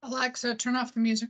Alexa, turn off the music.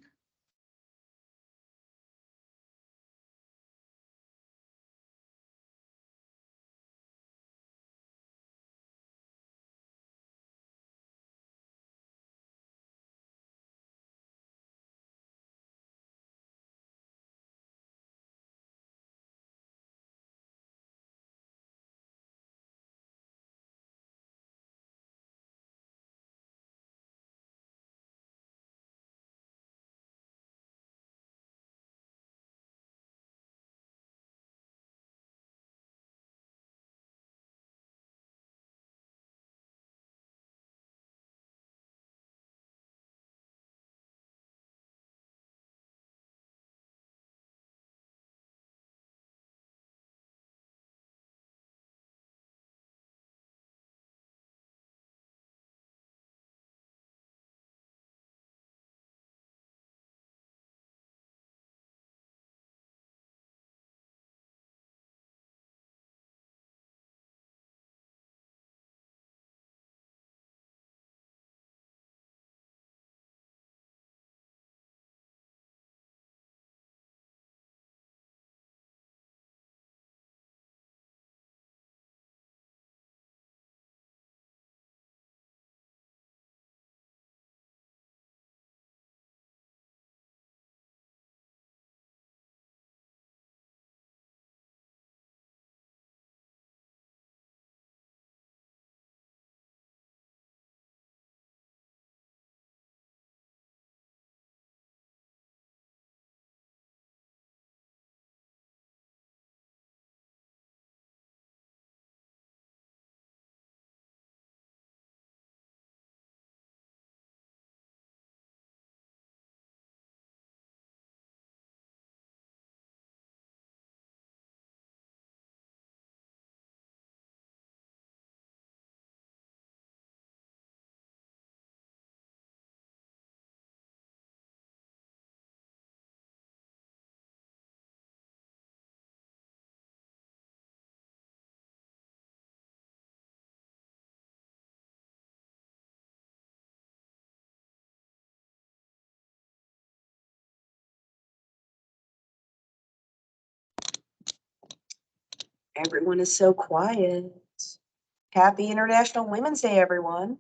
Everyone is so quiet. Happy International Women's Day, everyone.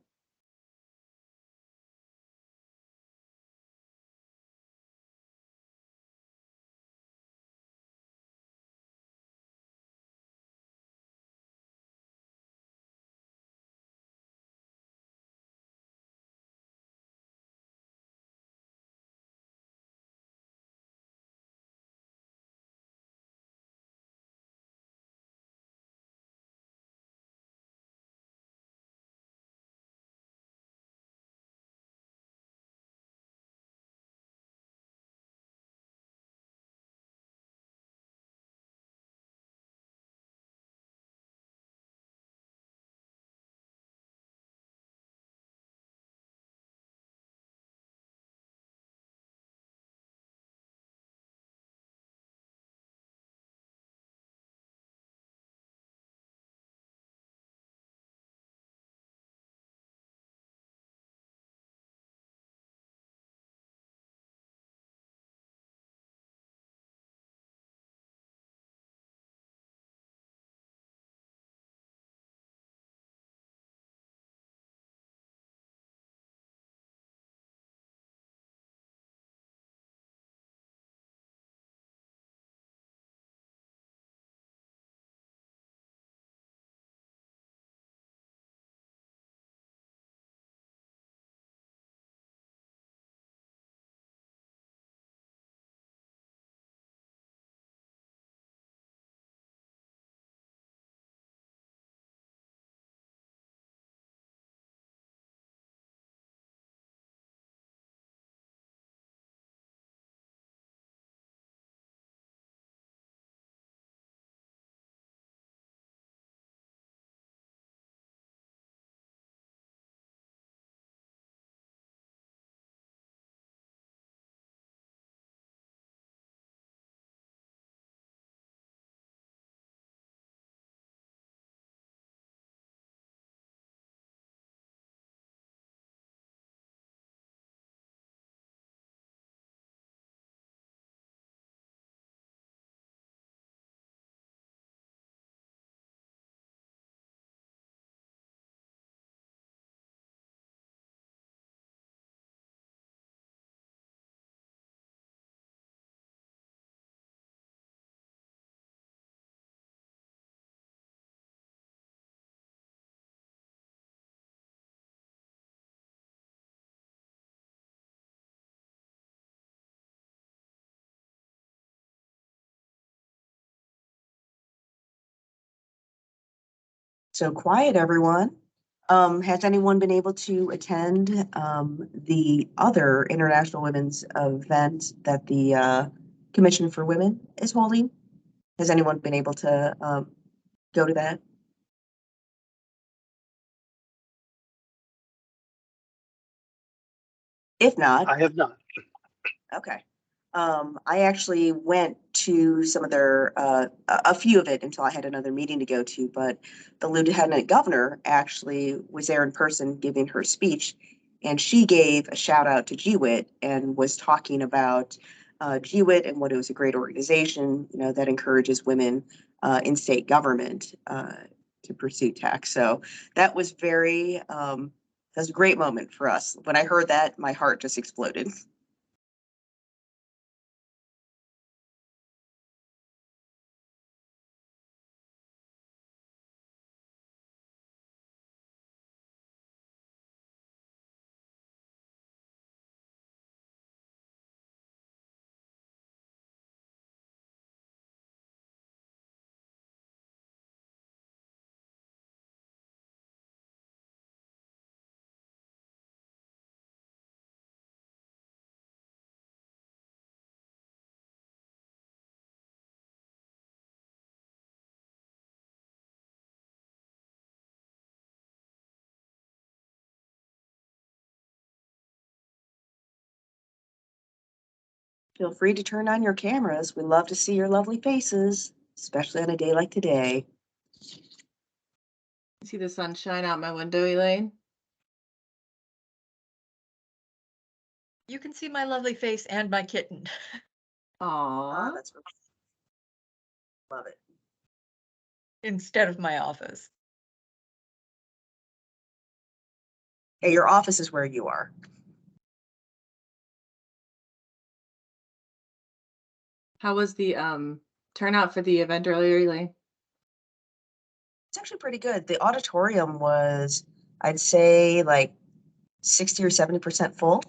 So quiet, everyone. Has anyone been able to attend the other International Women's event that the Commission for Women is holding? Has anyone been able to go to that? If not, I have not. okay. I actually went to some of their, a few of it until I had another meeting to go to, but the lieutenant governor actually was there in person giving her speech. And she gave a shout out to GWIT and was talking about GWIT and what it was a great organization, you know, that encourages women in state government to pursue tech. So that was that was a great moment for us. When I heard that, my heart just exploded. Feel free to turn on your cameras. We love to see your lovely faces, especially on a day like today. See the sunshine out my window, Elaine? You can see my lovely face and my kitten Ah, Aww. that's love it. instead of my office. Hey, your office is where you are. How was the turnout for the event earlier, Elaine? It's actually pretty good. The auditorium was, I'd say, like 60 or 70% full.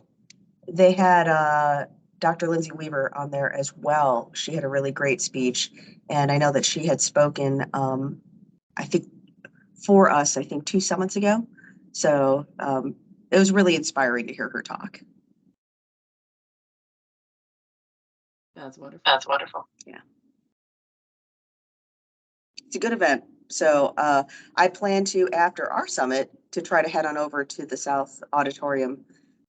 They had Dr. Lindsay Weaver on there as well. She had a really great speech, and I know that she had spoken, I think, for us, I think 2 summits ago. So it was really inspiring to hear her talk. That's wonderful. That's wonderful. Yeah. It's a good event. So I plan to, after our summit, to try to head on over to the South Auditorium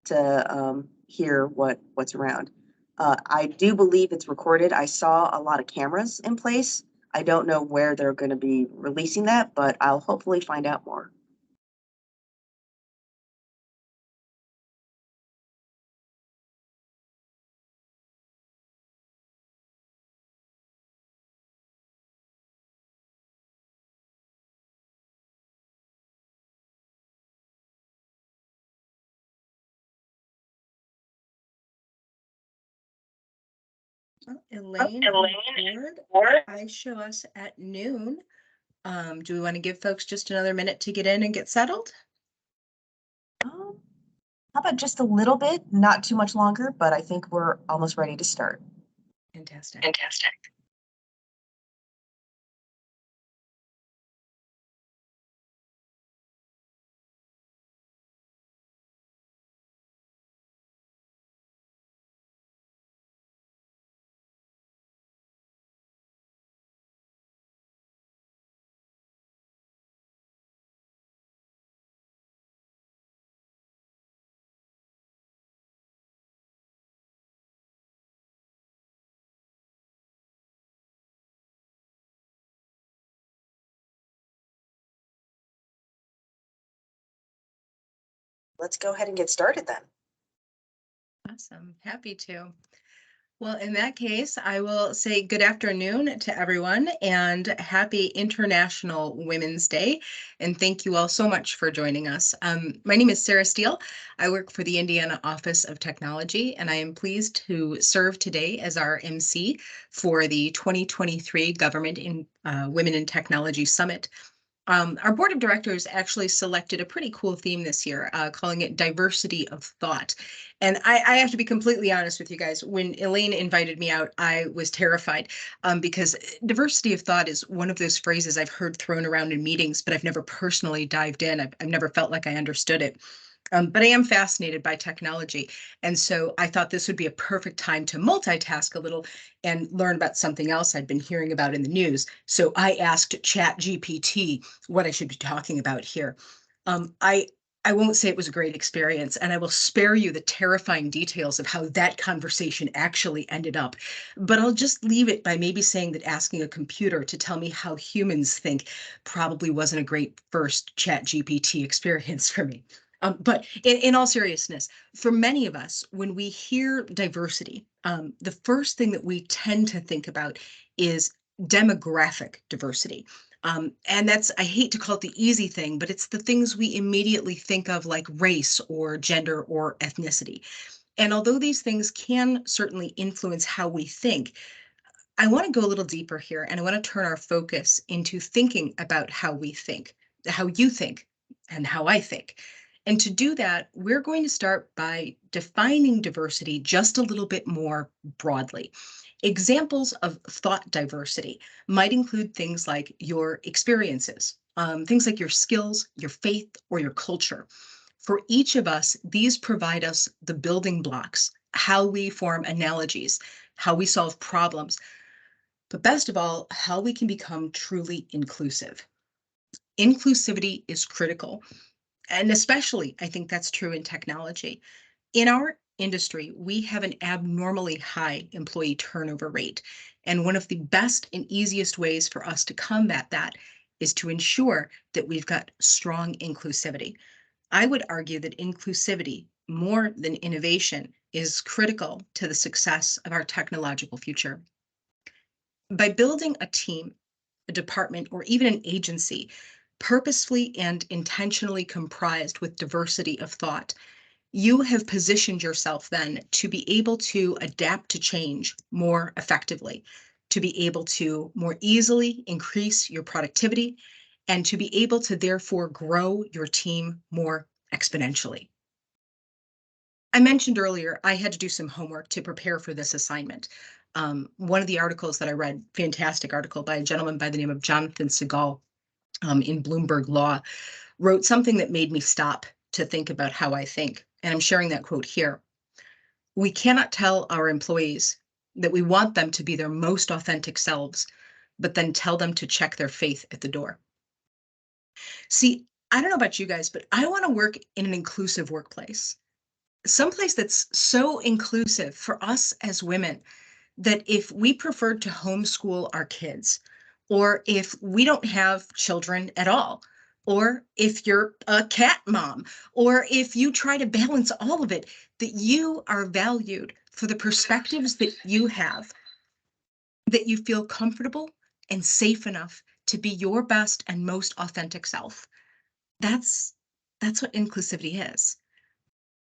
to hear what's around. I do believe it's recorded. I saw a lot of cameras in place. I don't know where they're going to be releasing that, but I'll hopefully find out more. Elaine, Elaine, I show us at noon. Do we want to give folks just another minute to get in and get settled? How about just a little bit, not too much longer, but I think we're almost ready to start. Fantastic. Fantastic. Let's go ahead and get started then. Awesome. Happy to. Well, in that case, I will say good afternoon to everyone and happy International Women's Day. And thank you all so much for joining us. My name is Sarah Steele. I work for the Indiana Office of Technology, and I am pleased to serve today as our MC for the 2023 Government in Women in Technology Summit. Our board of directors actually selected a pretty cool theme this year, calling it diversity of thought. And I have to be completely honest with you guys. When Elaine invited me out, I was terrified because diversity of thought is one of those phrases I've heard thrown around in meetings, but I've never personally dived in. I've never felt like I understood it. But I am fascinated by technology. And so I thought this would be a perfect time to multitask a little and learn about something else I'd been hearing about in the news. So I asked ChatGPT what I should be talking about here. I won't say it was a great experience, and I will spare you the terrifying details of how that conversation actually ended up. But I'll just leave it by maybe saying that asking a computer to tell me how humans think probably wasn't a great first ChatGPT experience for me. But in all seriousness, for many of us, when we hear diversity, the first thing that we tend to think about is demographic diversity. And that's, I hate to call it the easy thing, but it's the things we immediately think of like race or gender or ethnicity. And although these things can certainly influence how we think, I want to go a little deeper here and I want to turn our focus into thinking about how we think, how you think, and how I think. And to do that, we're going to start by defining diversity just a little bit more broadly. Examples of thought diversity might include things like your experiences, things like your skills, your faith, or your culture. For each of us, these provide us the building blocks, how we form analogies, how we solve problems, but best of all, how we can become truly inclusive. Inclusivity is critical. And especially, I think that's true in technology. In our industry, we have an abnormally high employee turnover rate. And one of the best and easiest ways for us to combat that is to ensure that we've got strong inclusivity. I would argue that inclusivity, more than innovation, is critical to the success of our technological future. By building a team, a department, or even an agency purposefully and intentionally comprised with diversity of thought, you have positioned yourself then to be able to adapt to change more effectively, to be able to more easily increase your productivity, and to be able to therefore grow your team more exponentially. I mentioned earlier, I had to do some homework to prepare for this assignment. One of the articles that I read, fantastic article by a gentleman by the name of Jonathan Segal in Bloomberg Law, wrote something that made me stop to think about how I think. And I'm sharing that quote here. We cannot tell our employees that we want them to be their most authentic selves, but then tell them to check their faith at the door. See, I don't know about you guys, but I want to work in an inclusive workplace. Someplace that's so inclusive for us as women that if we preferred to homeschool our kids, or if we don't have children at all, or if you're a cat mom, or if you try to balance all of it, that you are valued for the perspectives that you have, that you feel comfortable and safe enough to be your best and most authentic self. That's what inclusivity is.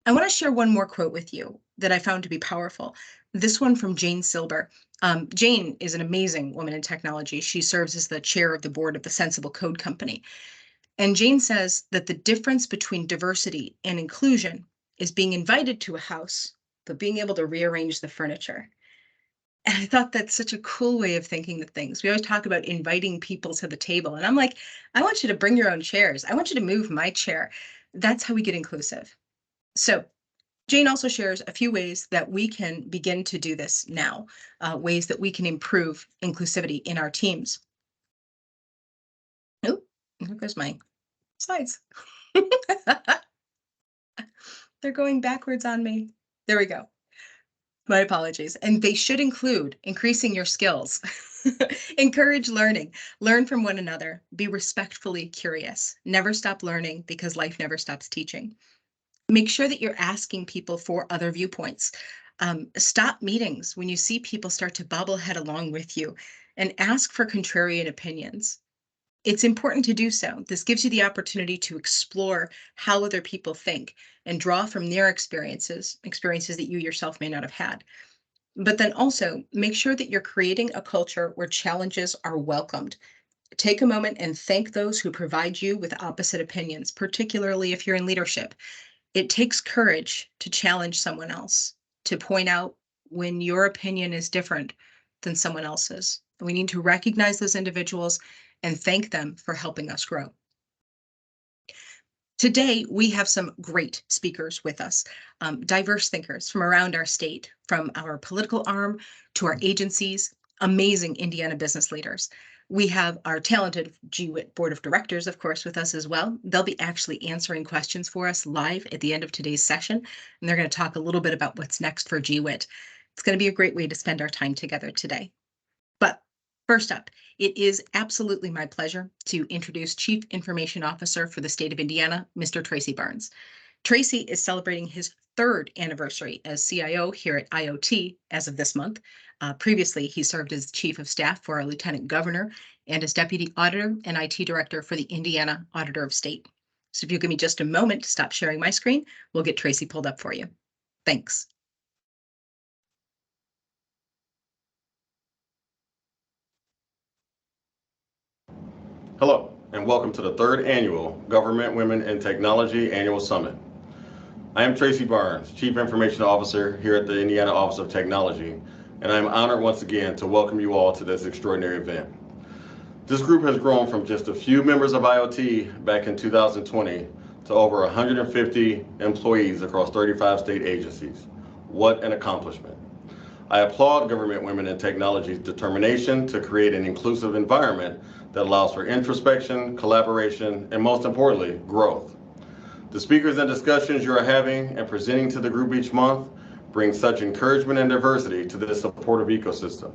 I want to share one more quote with you that I found to be powerful. This one from Jane Silber. Jane is an amazing woman in technology. She serves as the chair of the board of the Sensible Code Company. And Jane says that the difference between diversity and inclusion is being invited to a house, but being able to rearrange the furniture. And I thought that's such a cool way of thinking of things. We always talk about inviting people to the table. And I'm like, I want you to bring your own chairs. I want you to move my chair. That's how we get inclusive. So Jane also shares a few ways that we can begin to do this now, ways that we can improve inclusivity in our teams. Oh, there goes my slides. They're going backwards on me. There we go. My apologies. And they should include increasing your skills, encourage learning, learn from one another, be respectfully curious, never stop learning because life never stops teaching. Make sure that you're asking people for other viewpoints. Stop meetings when you see people start to bobblehead along with you and ask for contrarian opinions. It's important to do so. This gives you the opportunity to explore how other people think and draw from their experiences that you yourself may not have had. But then also make sure that you're creating a culture where challenges are welcomed Take a moment and thank those who provide you with opposite opinions, particularly if you're in leadership. It takes courage to challenge someone else, to point out when your opinion is different than someone else's. We need to recognize those individuals and thank them for helping us grow. Today, we have some great speakers with us, diverse thinkers from around our state, from our political arm to our agencies, amazing Indiana business leaders. We have our talented GWIT Board of Directors, of course, with us as well. They'll be actually answering questions for us live at the end of today's session, and they're going to talk a little bit about what's next for GWIT. It's going to be a great way to spend our time together today. But first up, it is absolutely my pleasure to introduce Chief Information Officer for the state of Indiana, Mr. Tracy Barnes. Tracy is celebrating his 3rd anniversary as CIO here at IoT as of this month. Previously, he served as Chief of Staff for our Lieutenant Governor and as Deputy Auditor and IT Director for the Indiana Auditor of State. So if you give me just a moment to stop sharing my screen, we'll get Tracy pulled up for you. Thanks. Hello, and welcome to the 3rd Annual Government Women in Technology Annual Summit. I am Tracy Barnes, Chief Information Officer here at the Indiana Office of Technology, and I am honored once again to welcome you all to this extraordinary event. This group has grown from just a few members of IoT back in 2020 to over 150 employees across 35 state agencies. What an accomplishment. I applaud Government Women in Technology's determination to create an inclusive environment that allows for introspection, collaboration, and most importantly, growth. The speakers and discussions you are having and presenting to the group each month bring such encouragement and diversity to this supportive ecosystem.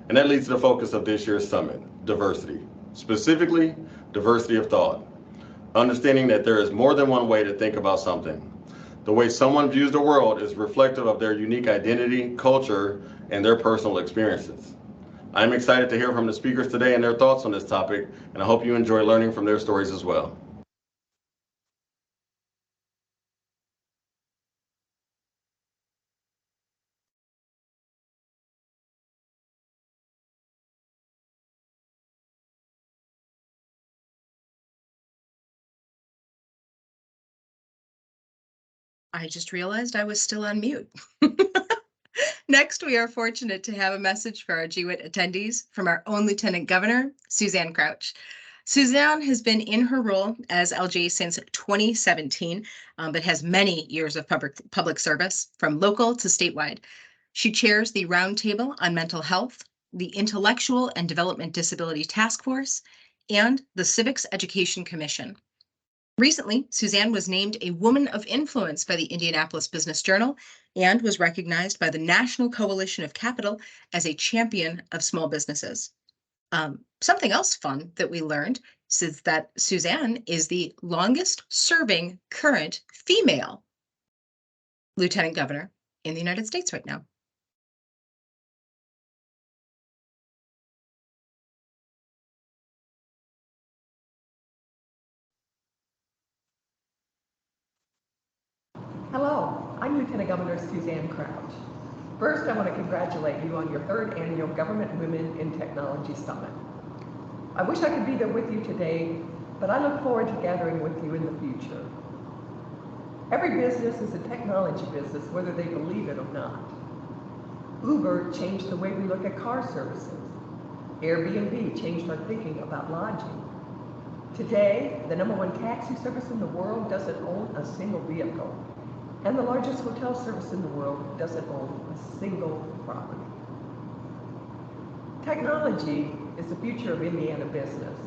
And that leads to the focus of this year's summit, diversity, specifically diversity of thought. Understanding that there is more than one way to think about something. The way someone views the world is reflective of their unique identity, culture, and their personal experiences. I'm excited to hear from the speakers today and their thoughts on this topic, and I hope you enjoy learning from their stories as well. I just realized I was still on mute. Next, we are fortunate to have a message for our GWIT attendees from our own Lieutenant Governor, Suzanne Crouch. Suzanne has been in her role as LG since 2017, but has many years of public service from local to statewide. She chairs the Roundtable on Mental Health, the Intellectual and Development Disability Task Force, and the Civics Education Commission. Recently, Suzanne was named a Woman of Influence by the Indianapolis Business Journal and was recognized by the National Coalition of Capital as a champion of small businesses. Something else fun that we learned is that Suzanne is the longest serving current female lieutenant governor in the United States right now. Hello, I'm Lieutenant Governor Suzanne Crouch. First, I want to congratulate you on your 3rd Annual Government Women in Technology Summit. I wish I could be there with you today, but I look forward to gathering with you in the future. Every business is a technology business, whether they believe it or not. Uber changed the way we look at car services. Airbnb changed our thinking about lodging. Today, the #1 taxi service in the world doesn't own a single vehicle. And the largest hotel service in the world doesn't own a single property. Technology is the future of Indiana business.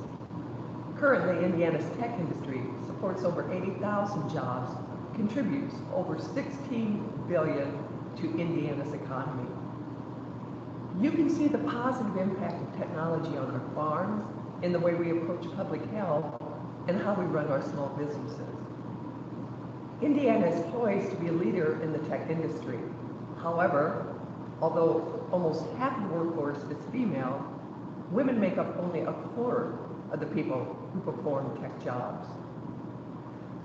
Currently, Indiana's tech industry supports over 80,000 jobs, contributes over $16 billion to Indiana's economy. You can see the positive impact of technology on our farms, in the way we approach public health, and how we run our small businesses. Indiana is poised to be a leader in the tech industry. However, although almost half the workforce is female, women make up only a quarter of the people who perform tech jobs.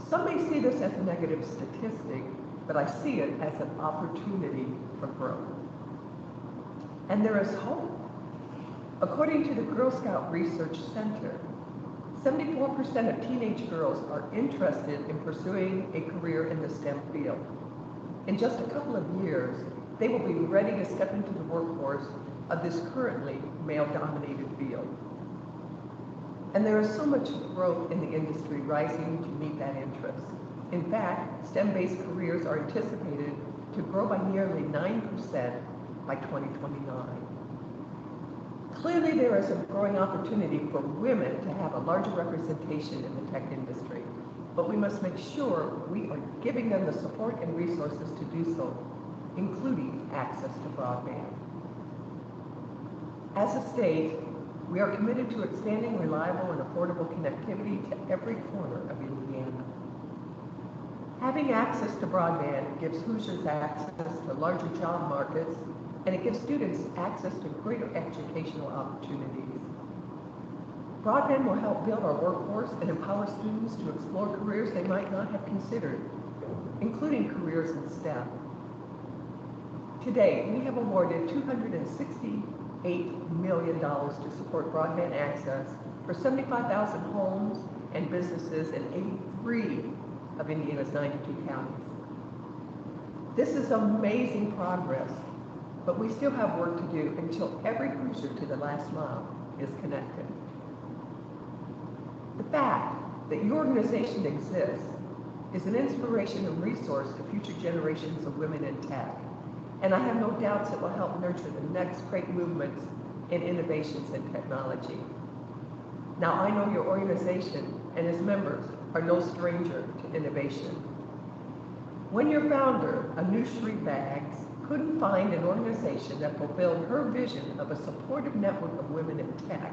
Some may see this as a negative statistic, but I see it as an opportunity for growth. And there is hope. According to the Girl Scout Research Center, 74% of teenage girls are interested in pursuing a career in the STEM field. In just a couple of years, they will be ready to step into the workforce of this currently male-dominated field. And there is so much growth in the industry rising to meet that interest. In fact, STEM-based careers are anticipated to grow by nearly 9% by 2029. Clearly, there is a growing opportunity for women to have a larger representation in the tech industry, but we must make sure we are giving them the support and resources to do so, including access to broadband. As a state, we are committed to expanding reliable and affordable connectivity to every corner of Indiana. Having access to broadband gives Hoosiers access to larger job markets, and it gives students access to greater educational opportunities. Broadband will help build our workforce and empower students to explore careers they might not have considered, including careers in STEM. Today, we have awarded $268 million to support broadband access for 75,000 homes and businesses in 83 of Indiana's 92 counties. This is amazing progress, but we still have work to do until every Hoosier to the last mile is connected. The fact that your organization exists is an inspiration and resource to future generations of women in tech, and I have no doubts it will help nurture the next great movements in innovations in technology. Now, I know your organization and its members are no stranger to innovation. When your founder, Anushree Baggs, couldn't find an organization that fulfilled her vision of a supportive network of women in tech,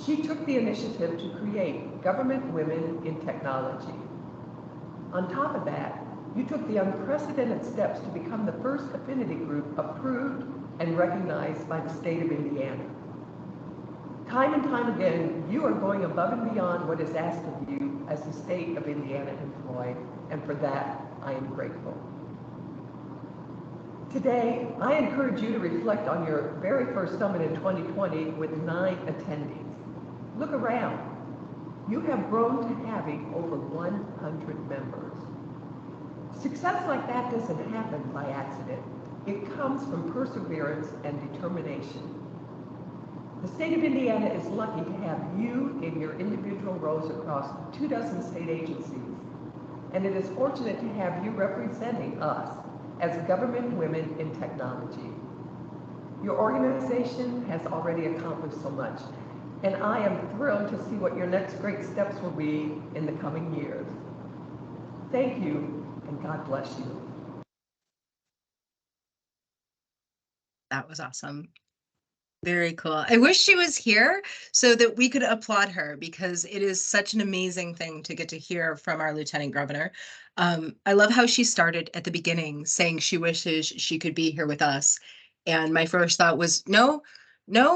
she took the initiative to create Government Women in Technology. On top of that, you took the unprecedented steps to become the first affinity group approved and recognized by the state of Indiana. Time and time again, you are going above and beyond what is asked of you as the state of Indiana employee, and for that, I am grateful. Today, I encourage you to reflect on your very first summit in 2020 with 9 attendees. Look around. You have grown to having over 100 members. Success like that doesn't happen by accident. It comes from perseverance and determination. The state of Indiana is lucky to have you in your individual roles across 24 state agencies, and it is fortunate to have you representing us as Government Women in Technology. Your organization has already accomplished so much, and I am thrilled to see what your next great steps will be in the coming years. Thank you, and God bless you. That was awesome. Very cool. I wish she was here so that we could applaud her, because it is such an amazing thing to get to hear from our Lieutenant Governor. I love how she started at the beginning saying she wishes she could be here with us. And my first thought was, no,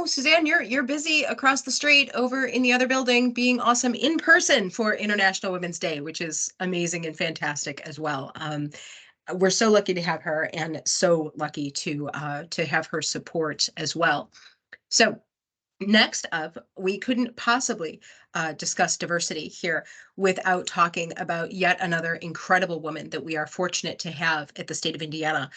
Suzanne, you're busy across the street over in the other building being awesome in person for International Women's Day, which is amazing and fantastic as well. We're so lucky to have her, and so lucky to have her support as well. So next up, we couldn't possibly discuss diversity here without talking about yet another incredible woman that we are fortunate to have at the state of Indiana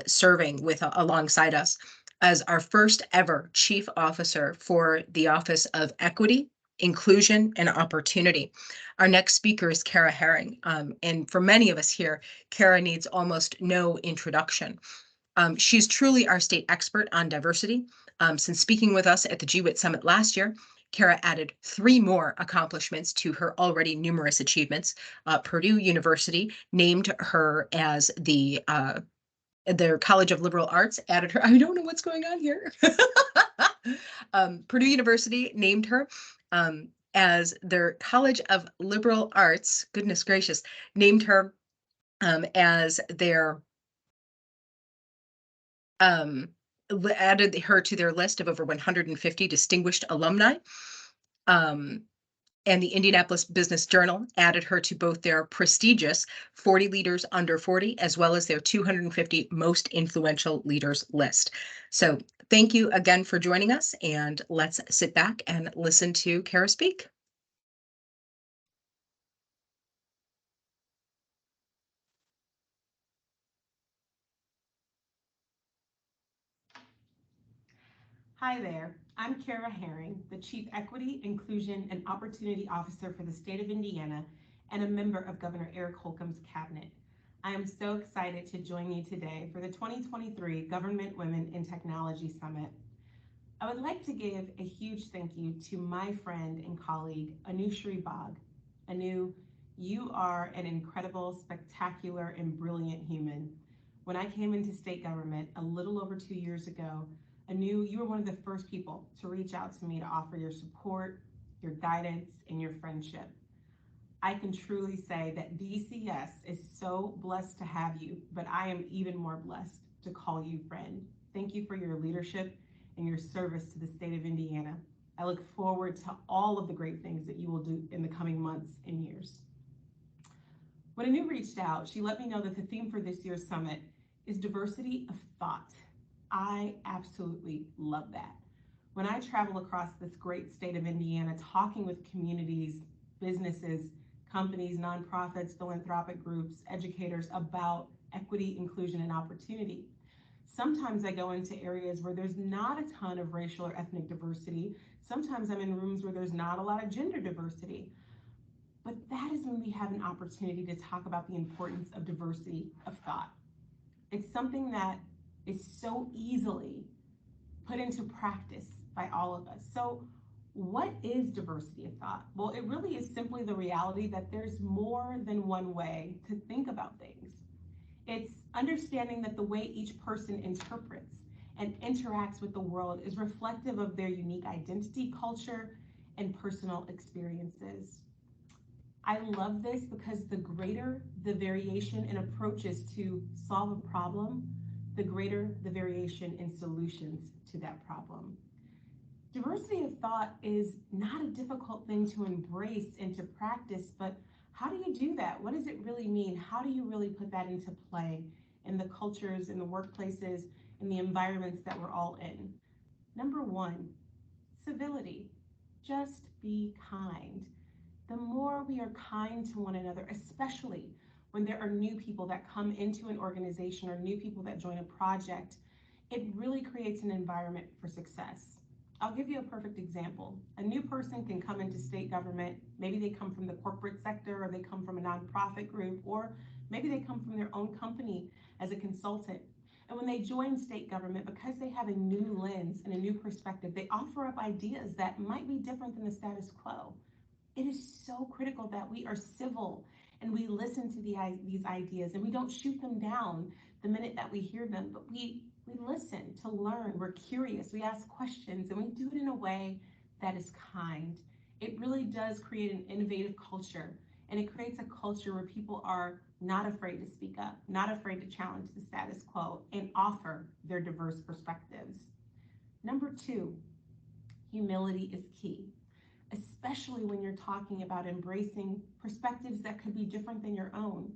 serving with alongside us as our first ever chief officer for the Office of Equity, Inclusion, and Opportunity. Our next speaker is Karrah Herring. And for many of us here, Karrah needs almost no introduction. She's truly our state expert on diversity. Since speaking with us at the GWIT Summit last year, Karrah added 3 more accomplishments to her already numerous achievements. Purdue University named her as their College of Liberal Arts added her. I don't know what's going on here. Purdue University named her as their College of Liberal Arts. Goodness gracious, named her as their added her to their list of over 150 distinguished alumni. And the Indianapolis Business Journal added her to both their prestigious 40 Leaders Under 40, as well as their 250 Most Influential Leaders list. So thank you again for joining us, and let's sit back and listen to Karrah speak. Hi there, I'm Karrah Herring, the Chief Equity, Inclusion, and Opportunity Officer for the state of Indiana and a member of Governor Eric Holcomb's cabinet. I am so excited to join you today for the 2023 Government Women in Technology Summit. I would like to give a huge thank you to my friend and colleague, Anushree Bagh. Anu, you are an incredible, spectacular, and brilliant human. When I came into state government a little over 2 years ago, Anu, you were one of the first people to reach out to me to offer your support, your guidance, and your friendship. I can truly say that DCS is so blessed to have you, but I am even more blessed to call you friend. Thank you for your leadership and your service to the state of Indiana. I look forward to all of the great things that you will do in the coming months and years. When Anu reached out, she let me know that the theme for this year's summit is diversity of thought. I absolutely love that. When I travel across this great state of Indiana, talking with communities, businesses, companies, nonprofits, philanthropic groups, educators about equity, inclusion, and opportunity, sometimes I go into areas where there's not a ton of racial or ethnic diversity. Sometimes I'm in rooms where there's not a lot of gender diversity. But that is when we have an opportunity to talk about the importance of diversity of thought. It's something that is so easily put into practice by all of us. So what is diversity of thought? Well, it really is simply the reality that there's more than one way to think about things. It's understanding that the way each person interprets and interacts with the world is reflective of their unique identity, culture, and personal experiences. I love this because the greater the variation in approaches to solve a problem, the greater the variation in solutions to that problem. Diversity of thought is not a difficult thing to embrace and to practice, but how do you do that? What does it really mean? How do you really put that into play in the cultures, in the workplaces, in the environments that we're all in? Number one, civility. Just be kind. The more we are kind to one another, especially when there are new people that come into an organization or new people that join a project, it really creates an environment for success. I'll give you a perfect example. A new person can come into state government. Maybe they come from the corporate sector, or they come from a nonprofit group, or maybe they come from their own company as a consultant. And when they join state government, because they have a new lens and a new perspective, they offer up ideas that might be different than the status quo. It is so critical that we are civil and we listen to these ideas, and we don't shoot them down the minute that we hear them, but we listen to learn, we're curious, we ask questions, and we do it in a way that is kind. It really does create an innovative culture, and it creates a culture where people are not afraid to speak up, not afraid to challenge the status quo, and offer their diverse perspectives. Number two, humility is key, especially when you're talking about embracing perspectives that could be different than your own.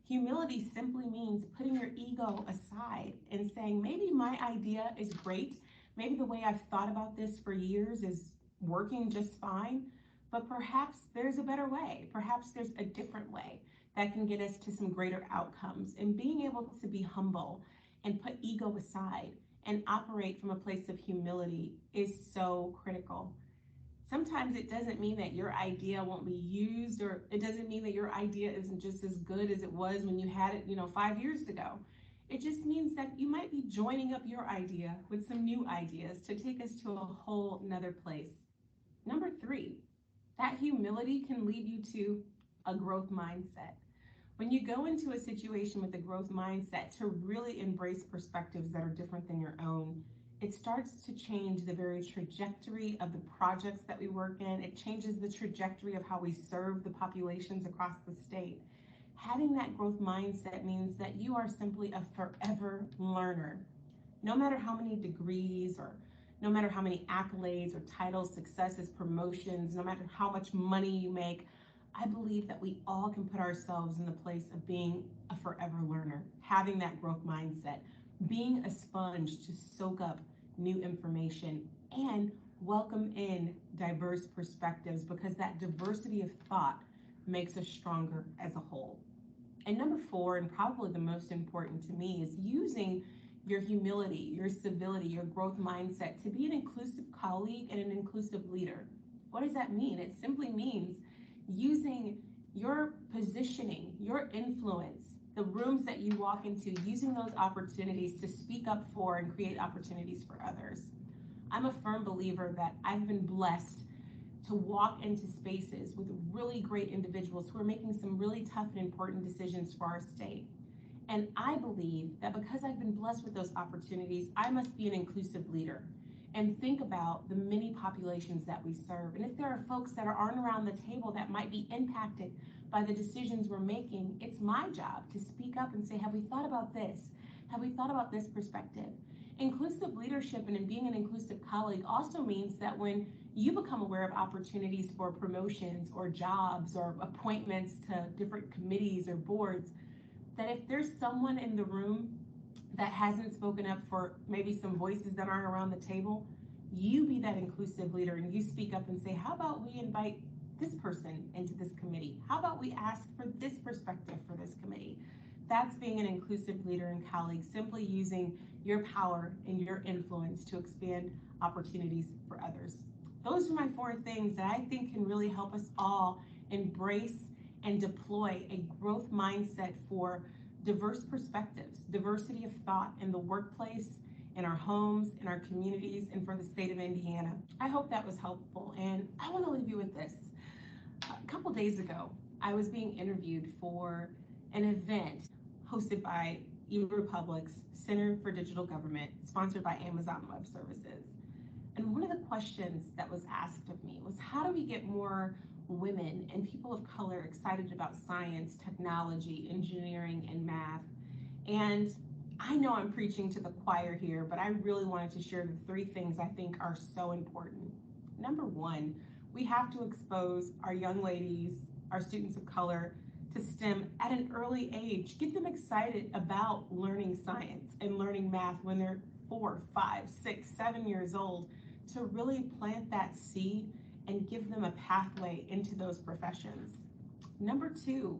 Humility simply means putting your ego aside and saying, maybe my idea is great, maybe the way I've thought about this for years is working just fine, but perhaps there's a better way, perhaps there's a different way that can get us to some greater outcomes. And being able to be humble and put ego aside and operate from a place of humility is so critical. Sometimes it doesn't mean that your idea won't be used, or it doesn't mean that your idea isn't just as good as it was when you had it, 5 years ago. It just means that you might be joining up your idea with some new ideas to take us to a whole nother place. Number three, that humility can lead you to a growth mindset. When you go into a situation with a growth mindset to really embrace perspectives that are different than your own, it starts to change the very trajectory of the projects that we work in. It changes the trajectory of how we serve the populations across the state. Having that growth mindset means that you are simply a forever learner. No matter how many degrees or no matter how many accolades or titles, successes, promotions, no matter how much money you make, I believe that we all can put ourselves in the place of being a forever learner, having that growth mindset, being a sponge to soak up new information and welcome in diverse perspectives, because that diversity of thought makes us stronger as a whole. And number 4, and probably the most important to me, is using your humility, your civility, your growth mindset to be an inclusive colleague and an inclusive leader. What does that mean? It simply means using your positioning, your influence, the rooms that you walk into, using those opportunities to speak up for and create opportunities for others. I'm a firm believer that I've been blessed to walk into spaces with really great individuals who are making some really tough and important decisions for our state. And I believe that because I've been blessed with those opportunities, I must be an inclusive leader and think about the many populations that we serve. And if there are folks that aren't around the table that might be impacted by the decisions we're making, it's my job to speak up and say, have we thought about this? Have we thought about this perspective? Inclusive leadership and in being an inclusive colleague also means that when you become aware of opportunities for promotions or jobs or appointments to different committees or boards, that if there's someone in the room that hasn't spoken up for maybe some voices that aren't around the table, you be that inclusive leader and you speak up and say, how about we invite this person into this committee? How about we ask for this perspective for this committee? That's being an inclusive leader and colleague, simply using your power and your influence to expand opportunities for others. Those are my 4 things that I think can really help us all embrace and deploy a growth mindset for diverse perspectives, diversity of thought in the workplace, in our homes, in our communities, and for the state of Indiana. I hope that was helpful, and I want to leave you with this. A couple days ago, I was being interviewed for an event hosted by eRepublic's Center for Digital Government, sponsored by Amazon Web Services. And one of the questions that was asked of me was, how do we get more women and people of color excited about science, technology, engineering, and math? And I know I'm preaching to the choir here, but I really wanted to share the 3 things I think are so important. Number 1, we have to expose our young ladies, our students of color, to STEM at an early age. Get them excited about learning science and learning math when they're 4, 5, 6, 7 years old, to really plant that seed and give them a pathway into those professions. Number 2,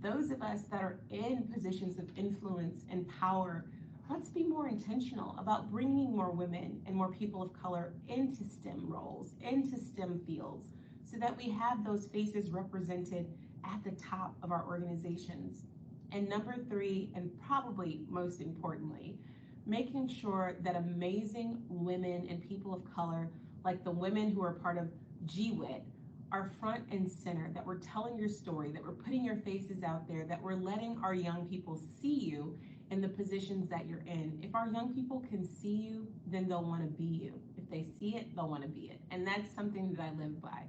those of us that are in positions of influence and power, let's be more intentional about bringing more women and more people of color into STEM roles, into STEM fields, so that we have those faces represented at the top of our organizations. And number 3, and probably most importantly, making sure that amazing women and people of color, like the women who are part of GWIT, are front and center, that we're telling your story, that we're putting your faces out there, that we're letting our young people see you in the positions that you're in. If our young people can see you, then they'll want to be you. If they see it, they'll want to be it. And that's something that I live by.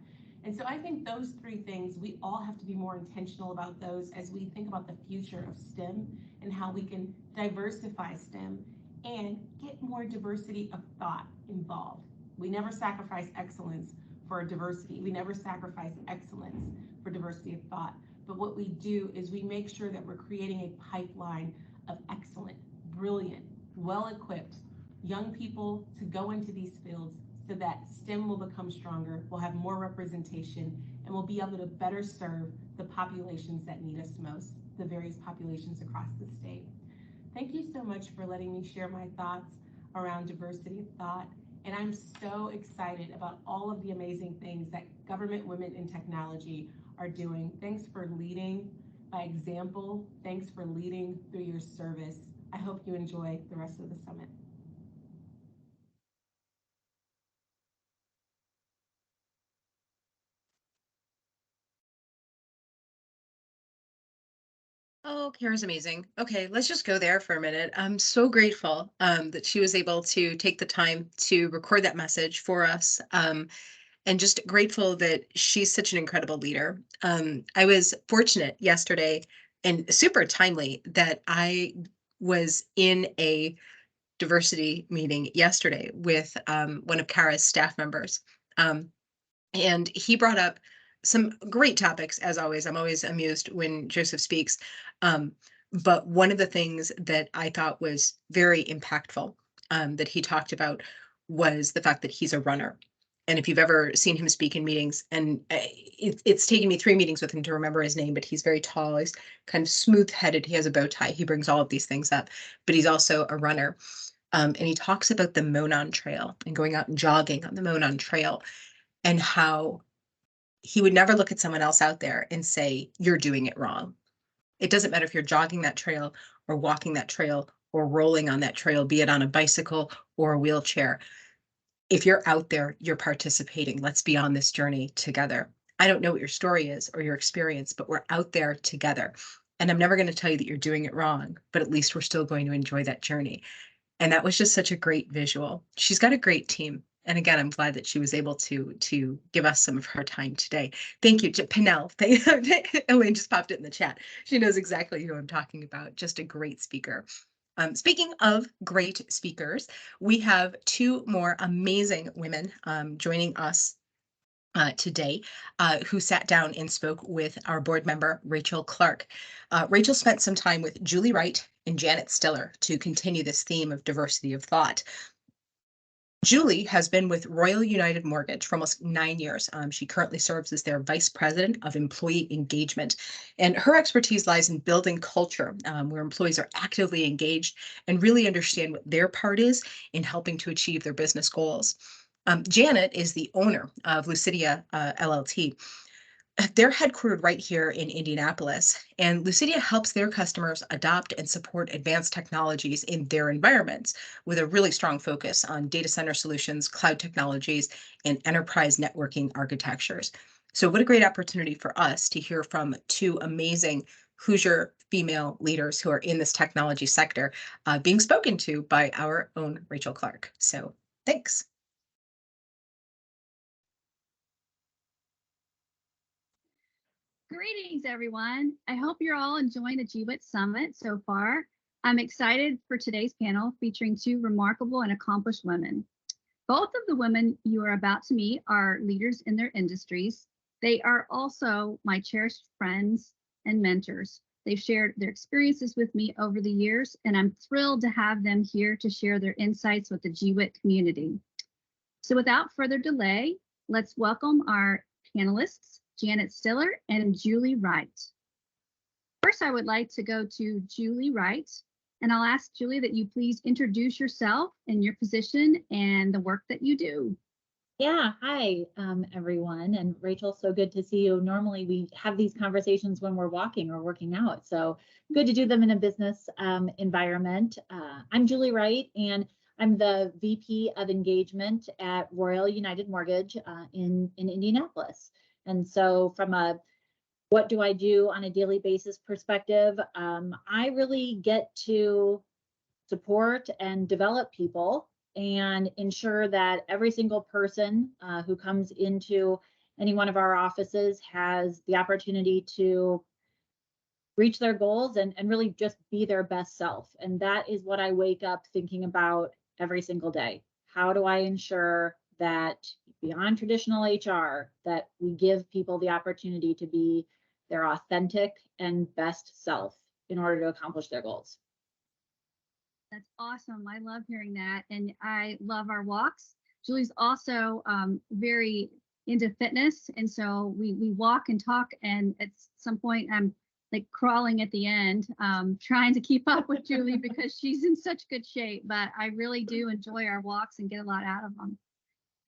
And so I think those 3 things, we all have to be more intentional about those as we think about the future of STEM and how we can diversify STEM and get more diversity of thought involved. We never sacrifice excellence for diversity. We never sacrifice excellence for diversity of thought. But what we do is we make sure that we're creating a pipeline of excellent, brilliant, well-equipped young people to go into these fields, so that STEM will become stronger, we'll have more representation, and we'll be able to better serve the populations that need us most, the various populations across the state. Thank you so much for letting me share my thoughts around diversity of thought. And I'm so excited about all of the amazing things that government women in technology are doing. Thanks for leading by example. Thanks for leading through your service. I hope you enjoy the rest of the summit. Oh, Karrah's amazing. Okay, let's just go there for a minute. I'm so grateful that she was able to take the time to record that message for us. And just grateful that she's such an incredible leader. I was fortunate yesterday and super timely that I was in a diversity meeting yesterday with one of Karrah's staff members. And he brought up some great topics, as always. I'm always amused when Joseph speaks. But one of the things that I thought was very impactful that he talked about was the fact that he's a runner. And if you've ever seen him speak in meetings, and it's taken me 3 meetings with him to remember his name, but he's very tall, he's kind of smooth-headed, he has a bow tie, he brings all of these things up, but he's also a runner. And he talks about the Monon Trail and going out and jogging on the Monon Trail, and how he would never look at someone else out there and say, you're doing it wrong. It doesn't matter if you're jogging that trail or walking that trail or rolling on that trail, be it on a bicycle or a wheelchair. If you're out there, you're participating. Let's be on this journey together. I don't know what your story is or your experience, but we're out there together. And I'm never going to tell you that you're doing it wrong, but at least we're still going to enjoy that journey. And that was just such a great visual. She's got a great team. And again, I'm glad that she was able to give us some of her time today. Thank you, Pinnell. Elaine just popped it in the chat. She knows exactly who I'm talking about. Just a great speaker. Speaking of great speakers, we have 2 more amazing women joining us today who sat down and spoke with our board member, Rachel Clark. Rachel spent some time with Julie Wright and Janet Stiller to continue this theme of diversity of thought. Julie has been with Royal United Mortgage for almost 9 years. She currently serves as their Vice President of Employee Engagement. And her expertise lies in building culture where employees are actively engaged and really understand what their part is in helping to achieve their business goals. Janet is the owner of Lucidia LLT. They're headquartered right here in Indianapolis, and Lucidia helps their customers adopt and support advanced technologies in their environments with a really strong focus on data center solutions, cloud technologies, and enterprise networking architectures. So what a great opportunity for us to hear from 2 amazing Hoosier female leaders who are in this technology sector being spoken to by our own Rachel Clark. So thanks. Greetings, everyone. I hope you're all enjoying the GWIT Summit so far. I'm excited for today's panel featuring 2 remarkable and accomplished women. Both of the women you are about to meet are leaders in their industries. They are also my cherished friends and mentors. They've shared their experiences with me over the years, and I'm thrilled to have them here to share their insights with the GWIT community. So without further delay, let's welcome our panelists, Janet Stiller and Julie Wright. First, I would like to go to Julie Wright, and I'll ask Julie that you please introduce yourself and your position and the work that you do. Yeah, hi, everyone. And Rachel, so good to see you. Normally we have these conversations when we're walking or working out, so good to do them in a business environment. I'm Julie Wright, and I'm the VP of Engagement at Royal United Mortgage in Indianapolis. And so from a what do I do on a daily basis perspective, I really get to support and develop people and ensure that every single person who comes into any one of our offices has the opportunity to reach their goals and really just be their best self. And that is what I wake up thinking about every single day. How do I ensure that beyond traditional HR, that we give people the opportunity to be their authentic and best self in order to accomplish their goals? That's awesome. I love hearing that. And I love our walks. Julie's also very into fitness. And so we walk and talk. And at some point, I'm like crawling at the end, trying to keep up with Julie because she's in such good shape. But I really do enjoy our walks and get a lot out of them.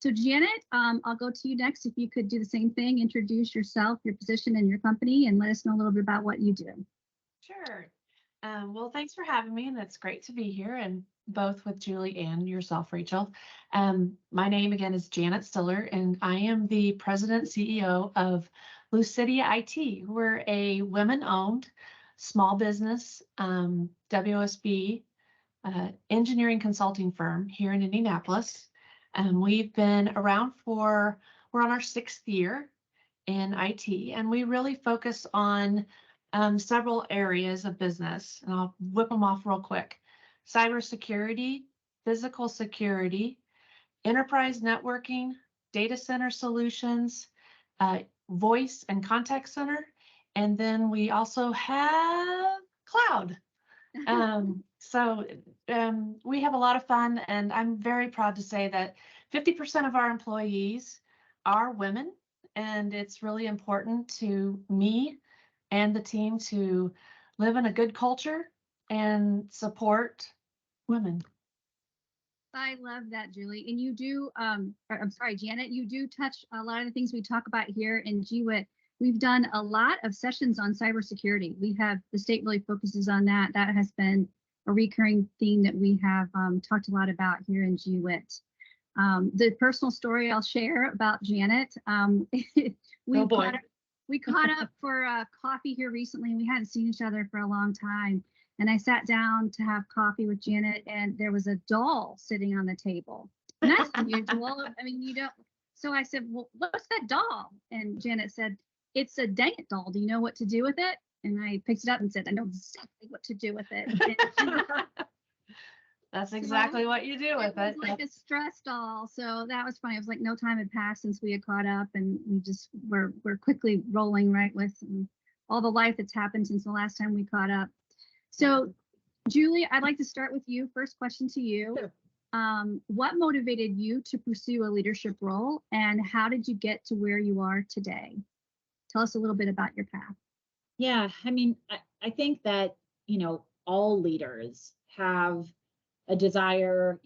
So Janet, I'll go to you next. If you could do the same thing, introduce yourself, your position and your company, and let us know a little bit about what you do. Sure. Well, thanks for having me, and it's great to be here, and both with Julie and yourself, Rachel. My name again is Janet Stiller, and I am the President CEO of Lucidia IT. We're a women-owned small business WSB engineering consulting firm here in Indianapolis. We've been around we're on our 6th year in IT, and we really focus on several areas of business, and I'll whip them off real quick. Cybersecurity, physical security, enterprise networking, data center solutions, voice and contact center. And then we also have cloud. We have a lot of fun, and I'm very proud to say that 50% of our employees are women, and it's really important to me and the team to live in a good culture and support women. I love that, Julie. And you do, I'm sorry, Janet, you do touch a lot of the things we talk about here in GWIT. We've done a lot of sessions on cybersecurity. The state really focuses on that. That has been a recurring theme that we have talked a lot about here in GWIT. The personal story I'll share about Janet. We caught up for coffee here recently, and we hadn't seen each other for a long time. And I sat down to have coffee with Janet, and there was a doll sitting on the table. And that's unusual. I mean, you don't. So I said, well, what's that doll? And Janet said, it's a dang it doll. Do you know what to do with it? And I picked it up and said, I know exactly what to do with it. That's exactly what you do with it. Was like a stress doll. So that was funny. It was like no time had passed since we had caught up, and we just we're quickly rolling right with all the life that's happened since the last time we caught up. So Julie, I'd like to start with you. First question to you. Sure. What motivated you to pursue a leadership role, and how did you get to where you are today? Tell us a little bit about your path. Yeah, I mean, I think that, all leaders have a desire,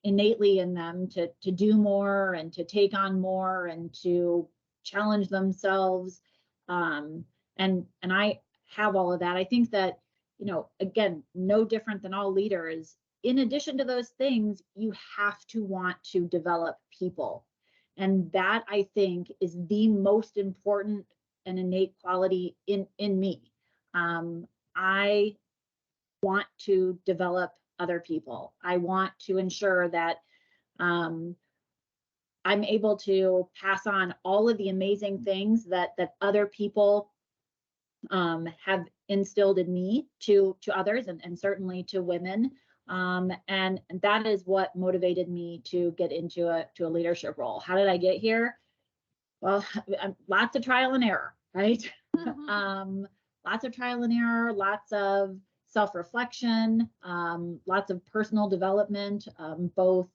innately in them to do more and to take on more and to challenge themselves. And I have all of that. I think that, again, no different than all leaders. In addition to those things, you have to want to develop people. And that, I think, is the most important and innate quality in me. I want to develop other people. I want to ensure that I'm able to pass on all of the amazing things that other people have instilled in me to others, and certainly to women. And that is what motivated me to get into a leadership role. How did I get here? Well, lots of trial and error, right? Lots of trial and error, lots of self-reflection, lots of personal development, both,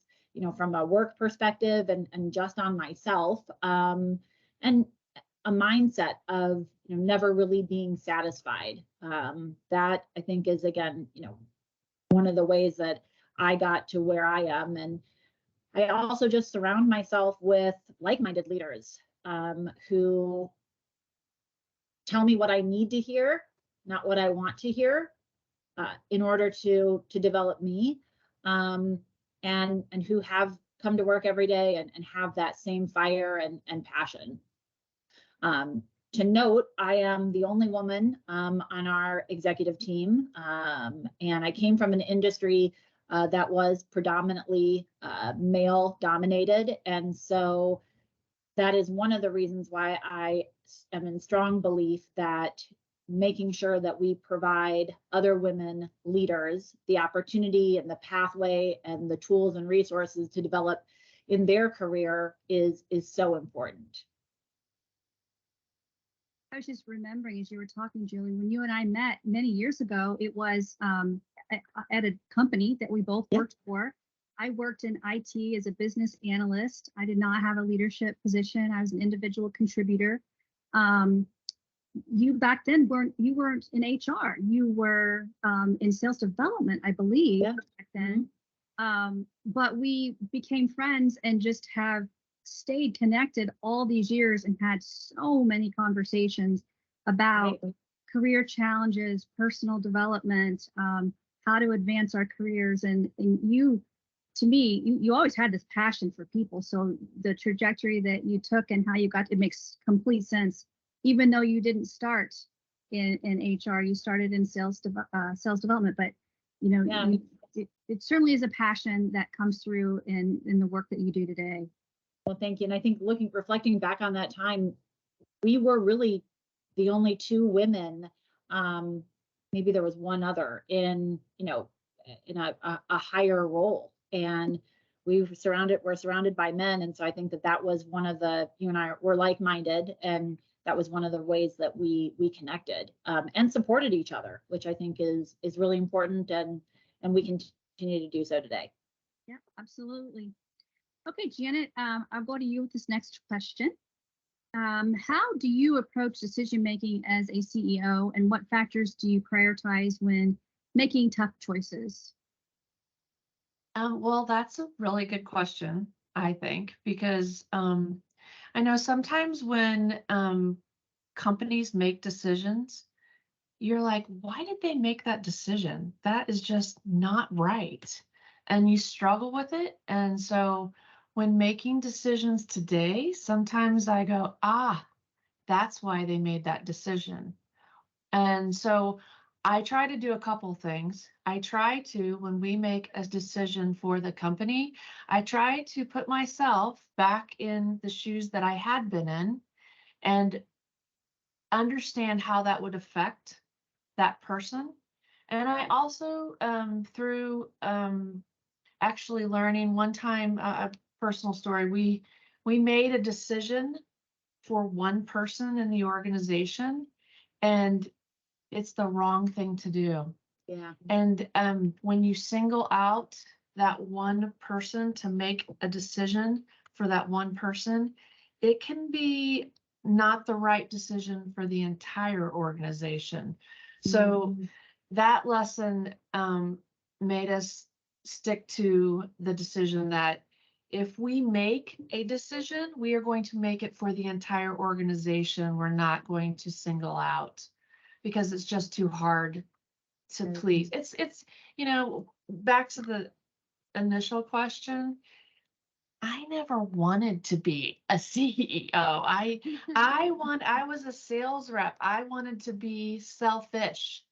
from a work perspective and just on myself, and a mindset of, never really being satisfied. That, I think, is, again, one of the ways that I got to where I am. And I also just surround myself with like-minded leaders who tell me what I need to hear, not what I want to hear, in order to develop me, and who have come to work every day and have that same fire and passion. To note, I am the only woman on our executive team, and I came from an industry that was predominantly male dominated. And so that is one of the reasons why I am in strong belief that making sure that we provide other women leaders the opportunity and the pathway and the tools and resources to develop in their career is so important. I was just remembering as you were talking, Julie, when you and I met many years ago, it was at a company that we both worked for. I worked in IT as a business analyst. I did not have a leadership position. I was an individual contributor. You back then weren't in HR. You were in sales development, I believe, back then. But we became friends and just have stayed connected all these years and had so many conversations about career challenges, personal development, how to advance our careers. And you, to me, you always had this passion for people. So the trajectory that you took and how you got, it makes complete sense. Even though you didn't start in HR, you started in sales development, but it certainly is a passion that comes through in the work that you do today. Well, thank you. And I think reflecting back on that time, we were really the only two women, maybe there was one other in, in a higher role. And we're surrounded by men. And so I think that was one of you and I were like-minded, and that was one of the ways that we connected and supported each other, which I think is really important, and we continue to do so today. Yeah, absolutely. Okay, Janet, I'll go to you with this next question. How do you approach decision-making as a CEO, and what factors do you prioritize when making tough choices? Well, that's a really good question, I think, because I know sometimes when companies make decisions, you're like, why did they make that decision? That is just not right. And you struggle with it. And so when making decisions today, sometimes I go, that's why they made that decision. And so I try to do a couple things. I try to, when we make a decision for the company, I try to put myself back in the shoes that I had been in and understand how that would affect that person. And I also, through actually learning one time, a personal story, we made a decision for one person in the organization, and it's the wrong thing to do. Yeah. And when you single out that one person to make a decision for that one person, it can be not the right decision for the entire organization. So that lesson made us stick to the decision that if we make a decision, we are going to make it for the entire organization. We're not going to single out, because it's just too hard to please. It's back to the initial question. I never wanted to be a CEO. I was a sales rep. I wanted to be selfish.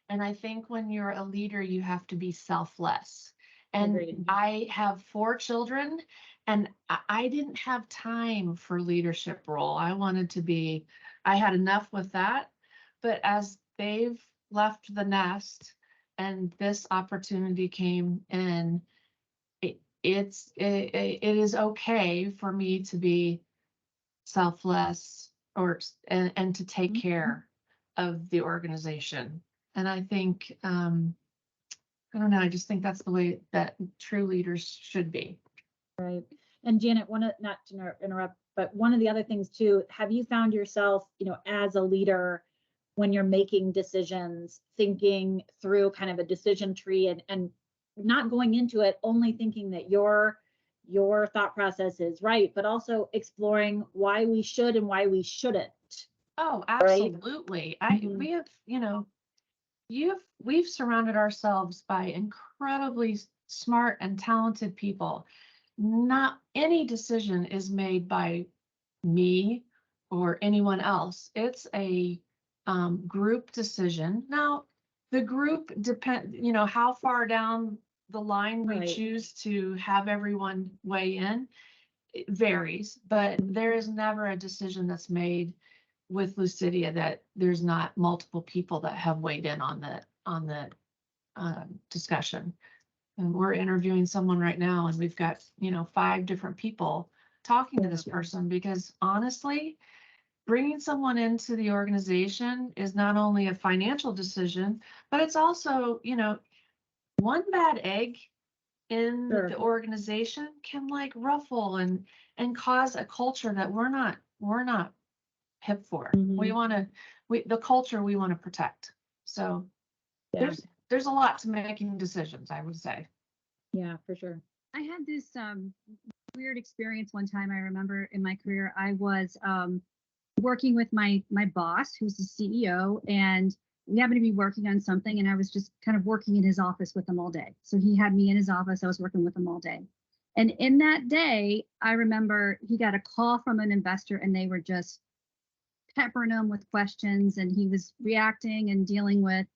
And I think when you're a leader, you have to be selfless. And Agreed. I have 4 children, and I didn't have time for leadership role. I had enough with that. But as they've left the nest and this opportunity came in, it is okay for me to be selfless and to take care of the organization. And I think, I don't know, I just think that's the way that true leaders should be. Right. And Janet, not to interrupt, but one of the other things too, have you found yourself, as a leader, when you're making decisions, thinking through kind of a decision tree and not going into it only thinking that your thought process is right, but also exploring why we should and why we shouldn't? Oh, absolutely. Right? We have, we've surrounded ourselves by incredibly smart and talented people. Not any decision is made by me or anyone else. It's a group decision. Now, the group depend, how far down the line we choose to have everyone weigh in, it varies, but there is never a decision that's made with Lucidia that there's not multiple people that have weighed in on the discussion. And we're interviewing someone right now, and we've got 5 different people talking to this person, because honestly, bringing someone into the organization is not only a financial decision, but it's also, one bad egg in the organization can ruffle and cause a culture that we're not hip for. The culture we want to protect. So there's a lot to making decisions, I would say. Yeah, for sure. I had this weird experience one time. I remember in my career, I was working with my boss, who's the CEO, and we happened to be working on something, and I was just kind of working in his office with him all day. So he had me in his office. I was working with him all day. And in that day, I remember he got a call from an investor, and they were just peppering him with questions, and he was reacting and dealing with,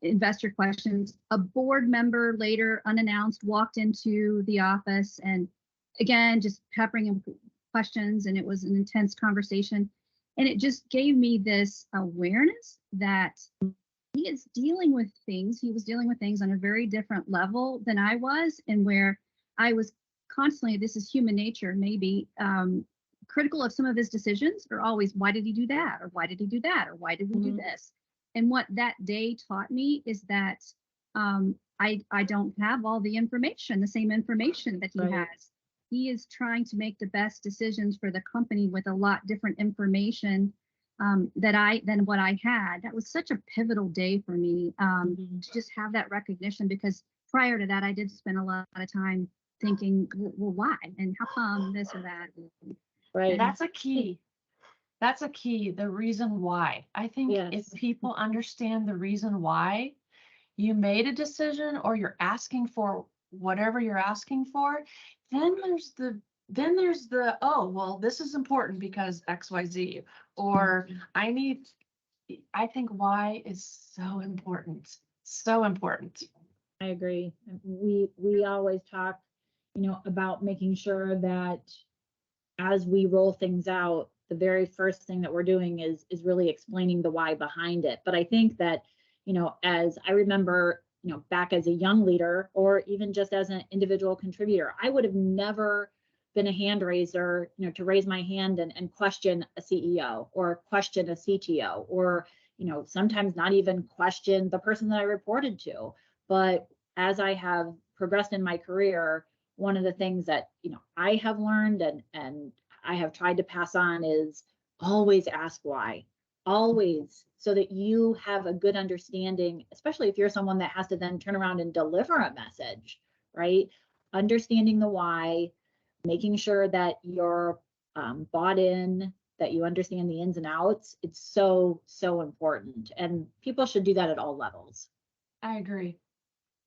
investor questions. A board member later, unannounced, walked into the office and again, just peppering him with questions, and it was an intense conversation. And it just gave me this awareness that he is dealing with things. He was dealing with things on a very different level than I was, and where I was constantly, this is human nature, maybe critical of some of his decisions, or always, why did he do that? Or why did he do that? Or why did we do this? And what that day taught me is that I don't have all the information, the same information that he has. He is trying to make the best decisions for the company with a lot different information than what I had. That was such a pivotal day for me to just have that recognition, because prior to that, I did spend a lot of time thinking, well, why? And how come this or that? Right. That's a key. That's a key. The reason why. I think if people understand the reason why you made a decision, or you're asking for whatever you're asking for, then there's the, oh, well, this is important because XYZ, or I think why is so important. So important. I agree. We always talk, about making sure that as we roll things out, the very first thing that we're doing is really explaining the why behind it. But I think that, as I remember, back as a young leader, or even just as an individual contributor, I would have never been a hand raiser, to raise my hand and question a CEO or question a CTO, or, sometimes not even question the person that I reported to. But as I have progressed in my career, one of the things that, I have learned and I have tried to pass on is always ask why. Always, so that you have a good understanding, especially if you're someone that has to then turn around and deliver a message, right? Understanding the why, making sure that you're bought in, that you understand the ins and outs. It's so, so important. And people should do that at all levels. I agree.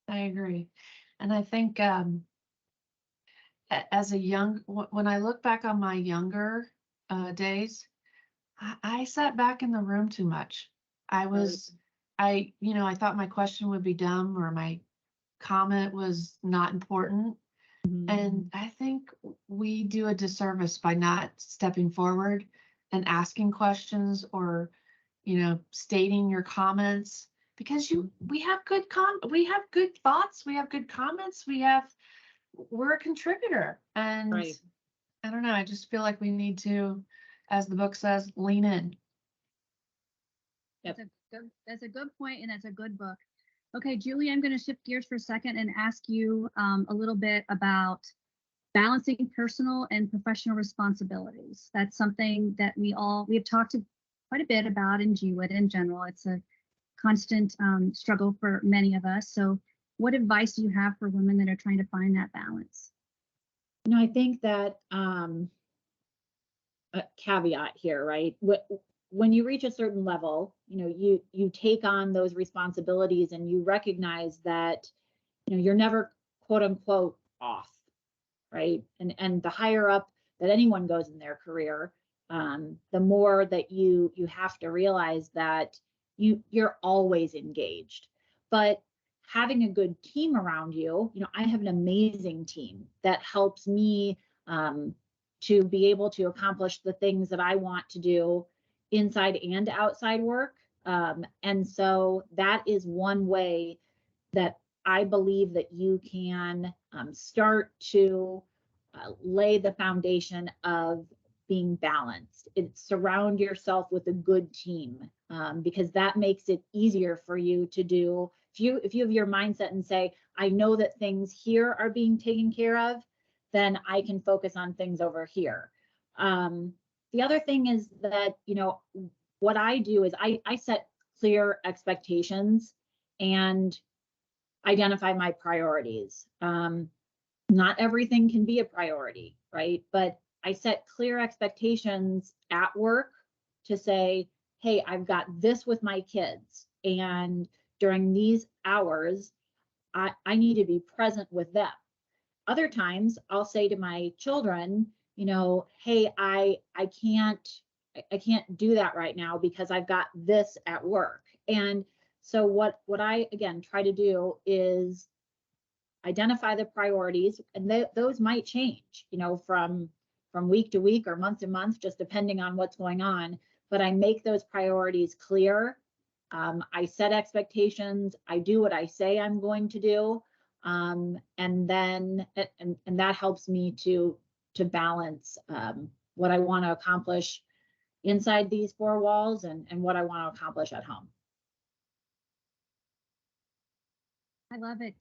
And I think as when I look back on my younger days, I sat back in the room too much. I thought my question would be dumb, or my comment was not important. And I think we do a disservice by not stepping forward and asking questions, or, stating your comments, because we have good thoughts, we have good comments, we're a contributor. And I don't know, I just feel like we need to, as the book says, lean in. That's a good point, and that's a good book. Okay, Julie, I'm going to shift gears for a second and ask you a little bit about balancing personal and professional responsibilities. That's something that we have talked quite a bit about in GWIT in general. It's a constant struggle for many of us. So what advice do you have for women that are trying to find that balance? I think that a caveat here, right? When you reach a certain level, you take on those responsibilities, and you recognize that, you're never quote unquote off, right? And the higher up that anyone goes in their career, the more that you have to realize that you're always engaged. But having a good team around you, I have an amazing team that helps me to be able to accomplish the things that I want to do inside and outside work. And so that is one way that I believe that you can start to lay the foundation of being balanced. Surround yourself with a good team, because that makes it easier for you to do. If you have your mindset and say, I know that things here are being taken care of, then I can focus on things over here. The other thing is that, what I do is I set clear expectations and identify my priorities. Not everything can be a priority, right? But I set clear expectations at work to say, hey, I've got this with my kids, and during these hours, I need to be present with them. Other times I'll say to my children, hey, I can't do that right now because I've got this at work. And so what I, again, try to do is identify the priorities, and those might change, from week to week or month to month, just depending on what's going on. But I make those priorities clear, I set expectations. I do what I say I'm going to do. And then, and that helps me to balance what I want to accomplish inside these four walls and what I want to accomplish at home. I love it.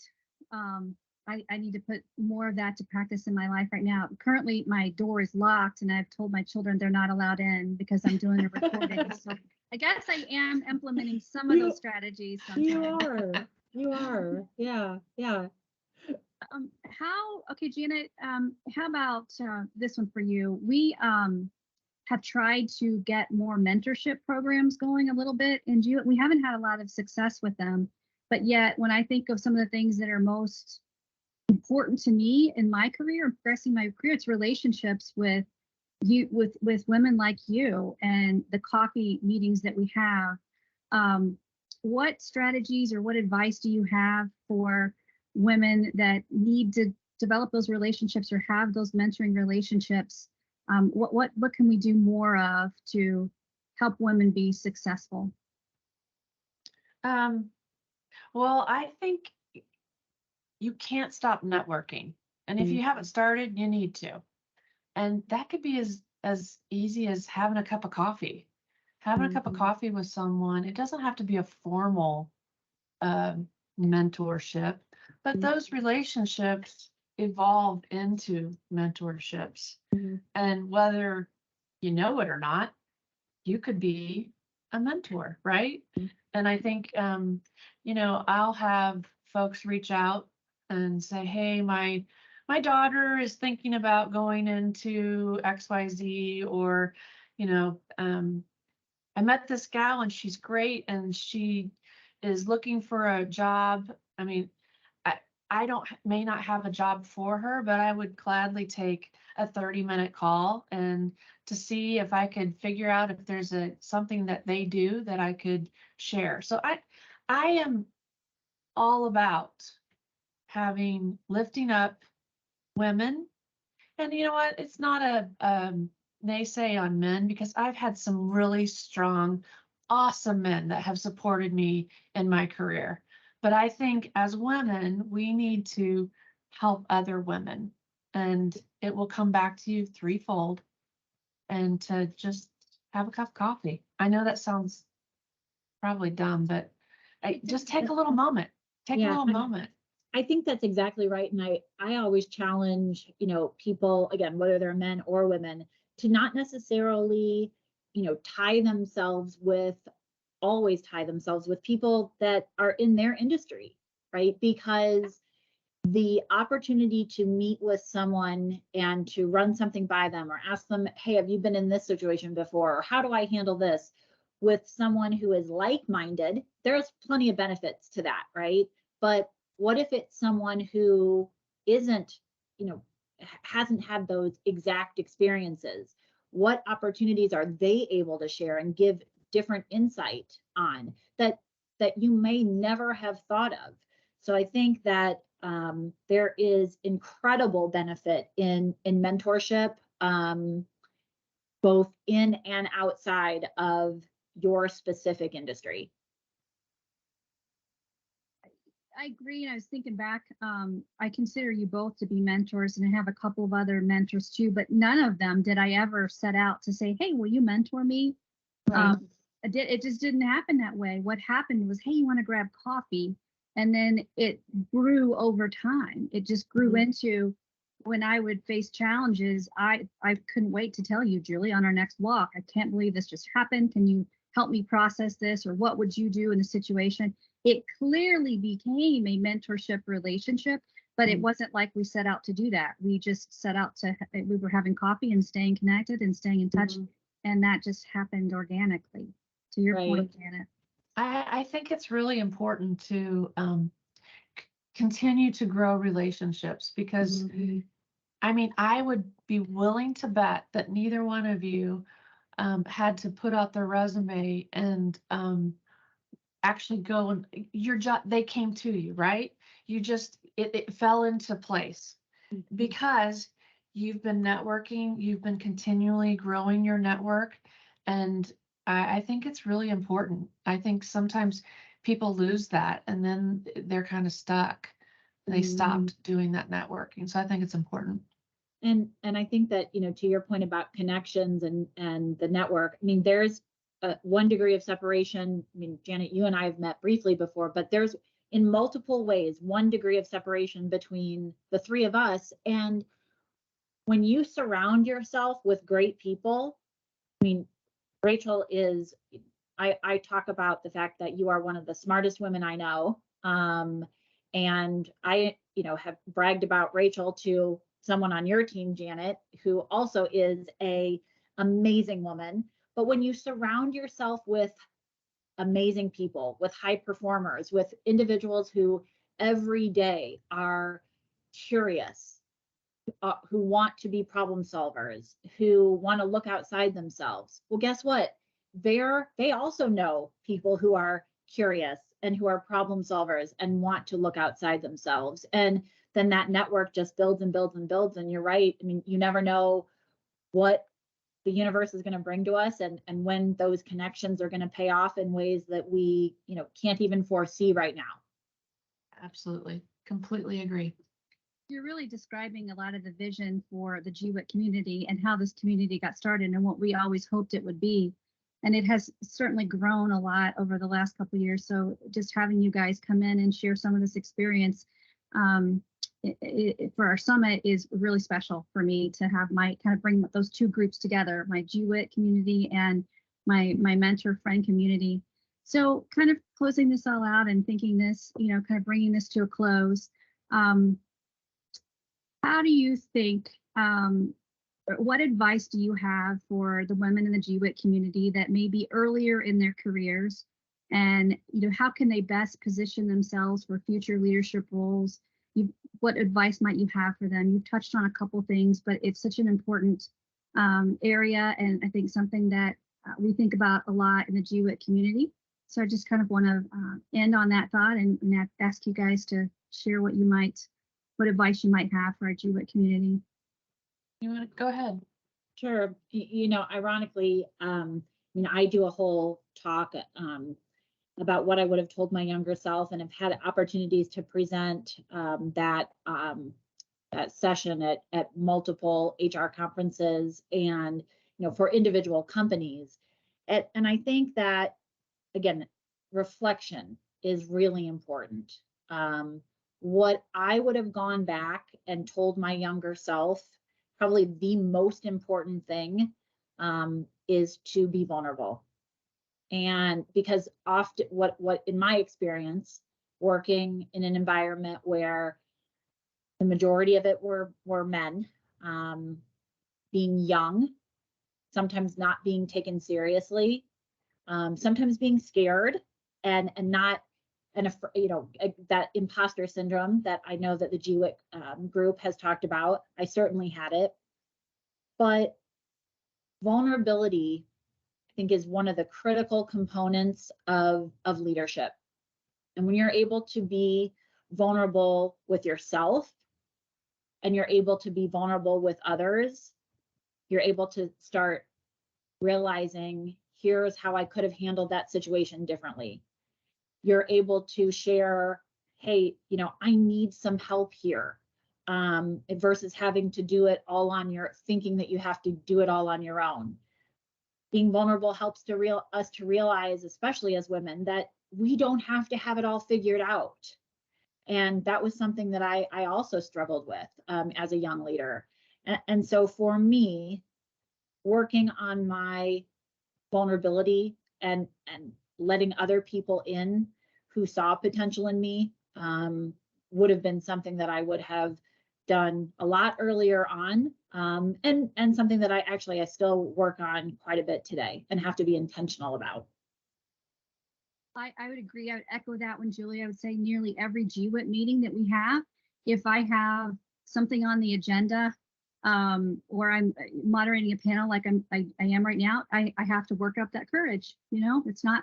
I need to put more of that to practice in my life right now. Currently, my door is locked, and I've told my children they're not allowed in because I'm doing a recording. So I guess I am implementing some of those strategies. You are. Yeah. Okay, Janet, how about this one for you? We have tried to get more mentorship programs going a little bit, and we haven't had a lot of success with them. But yet, when I think of some of the things that are most important to me in my career, progressing my career, it's relationships with you, with women like you, and the coffee meetings that we have. What strategies or what advice do you have for women that need to develop those relationships or have those mentoring relationships? What can we do more of to help women be successful? Well, I think you can't stop networking. And if you haven't started, you need to. And that could be as easy as having a cup of coffee. Having a cup of coffee with someone, it doesn't have to be a formal mentorship, but those relationships evolve into mentorships. And whether you know it or not, you could be a mentor, right? And I think, I'll have folks reach out and say, hey, my daughter is thinking about going into XYZ, or, I met this gal and she's great and she is looking for a job. I mean, I may not have a job for her, but I would gladly take a 30-minute call and to see if I could figure out if there's something that they do that I could share. So I am all about lifting up women. And you know what? It's not a naysay on men, because I've had some really strong, awesome men that have supported me in my career. But I think as women, we need to help other women, and it will come back to you threefold. And to just have a cup of coffee. I know that sounds probably dumb, but just take a little moment. Take a little moment. I think that's exactly right. And I always challenge, people, again, whether they're men or women, to not necessarily, always tie themselves with people that are in their industry, right? Because the opportunity to meet with someone and to run something by them or ask them, hey, have you been in this situation before? Or how do I handle this with someone who is like-minded? There's plenty of benefits to that, right? But what if it's someone who isn't, hasn't had those exact experiences? What opportunities are they able to share and give different insight on that you may never have thought of? So I think that there is incredible benefit in mentorship, both in and outside of your specific industry. I agree. And I was thinking back, I consider you both to be mentors, and I have a couple of other mentors too, but none of them did I ever set out to say, hey, will you mentor me? Right. It just didn't happen that way. What happened was, hey, you want to grab coffee? And then it grew over time. It just grew into, when I would face challenges, I couldn't wait to tell you, Julie, on our next walk, I can't believe this just happened. Can you help me process this? Or what would you do in a situation? It clearly became a mentorship relationship, but it wasn't like we set out to do that. We just set out we were having coffee and staying connected and staying in touch. And that just happened organically, to your point, Janet. I think it's really important to continue to grow relationships, because I would be willing to bet that neither one of you had to put out their resume and actually go and your job, they came to you, right? You just, it fell into place because you've been networking, you've been continually growing your network, and I think it's really important. I think sometimes people lose that and then they're kind of stuck. They stopped doing that networking. So I think it's important. And I think that, to your point about connections and the network, I mean, there's one degree of separation. I mean, Janet, you and I have met briefly before, but there's in multiple ways, 1 degree of separation between the 3 of us. And when you surround yourself with great people, I mean, Rachel is, I talk about the fact that you are one of the smartest women I know. And I, have bragged about Rachel to someone on your team, Janet, who also is a amazing woman. But when you surround yourself with amazing people, with high performers, with individuals who every day are curious, who want to be problem solvers, who want to look outside themselves. Well, guess what? They also know people who are curious and who are problem solvers and want to look outside themselves. And then that network just builds and builds and builds. And you're right. I mean, you never know what the universe is going to bring to us and when those connections are going to pay off in ways that we, can't even foresee right now. Absolutely. Completely agree. You're really describing a lot of the vision for the GWIT community and how this community got started and what we always hoped it would be. And it has certainly grown a lot over the last couple of years. So just having you guys come in and share some of this experience for our summit is really special for me to have my kind of bring those 2 groups together, my GWIT community and my mentor friend community. So kind of closing this all out and thinking this, kind of bringing this to a close. How do you think, what advice do you have for the women in the GWIT community that may be earlier in their careers? And, how can they best position themselves for future leadership roles? What advice might you have for them? You've touched on a couple things, but it's such an important area. And I think something that we think about a lot in the GWIT community. So I just kind of want to end on that thought and ask you guys to share what advice you might have for our GWIT community. You want to go ahead? Sure. Ironically, I do a whole talk about what I would have told my younger self, and have had opportunities to present that session at multiple HR conferences and, for individual companies. And I think that, again, reflection is really important. What I would have gone back and told my younger self, probably the most important thing is to be vulnerable. And because often what in my experience, working in an environment where the majority of it were men, being young, sometimes not being taken seriously, sometimes being scared and not, and that imposter syndrome that I know that the GWIT group has talked about. I certainly had it, but vulnerability, I think, is one of the critical components of leadership. And when you're able to be vulnerable with yourself and you're able to be vulnerable with others, you're able to start realizing, here's how I could have handled that situation differently. You're able to share, hey, I need some help here, versus having to do it all thinking that you have to do it all on your own. Being vulnerable helps us to realize, especially as women, that we don't have to have it all figured out. And that was something that I also struggled with as a young leader. And so for me, working on my vulnerability and letting other people in who saw potential in me would have been something that I would have done a lot earlier on, and something that I still work on quite a bit today and have to be intentional about. I would agree. I would echo that one, Julie. I would say nearly every GWIT meeting that we have, if I have something on the agenda, or I'm moderating a panel like I am right now, I have to work up that courage. It's not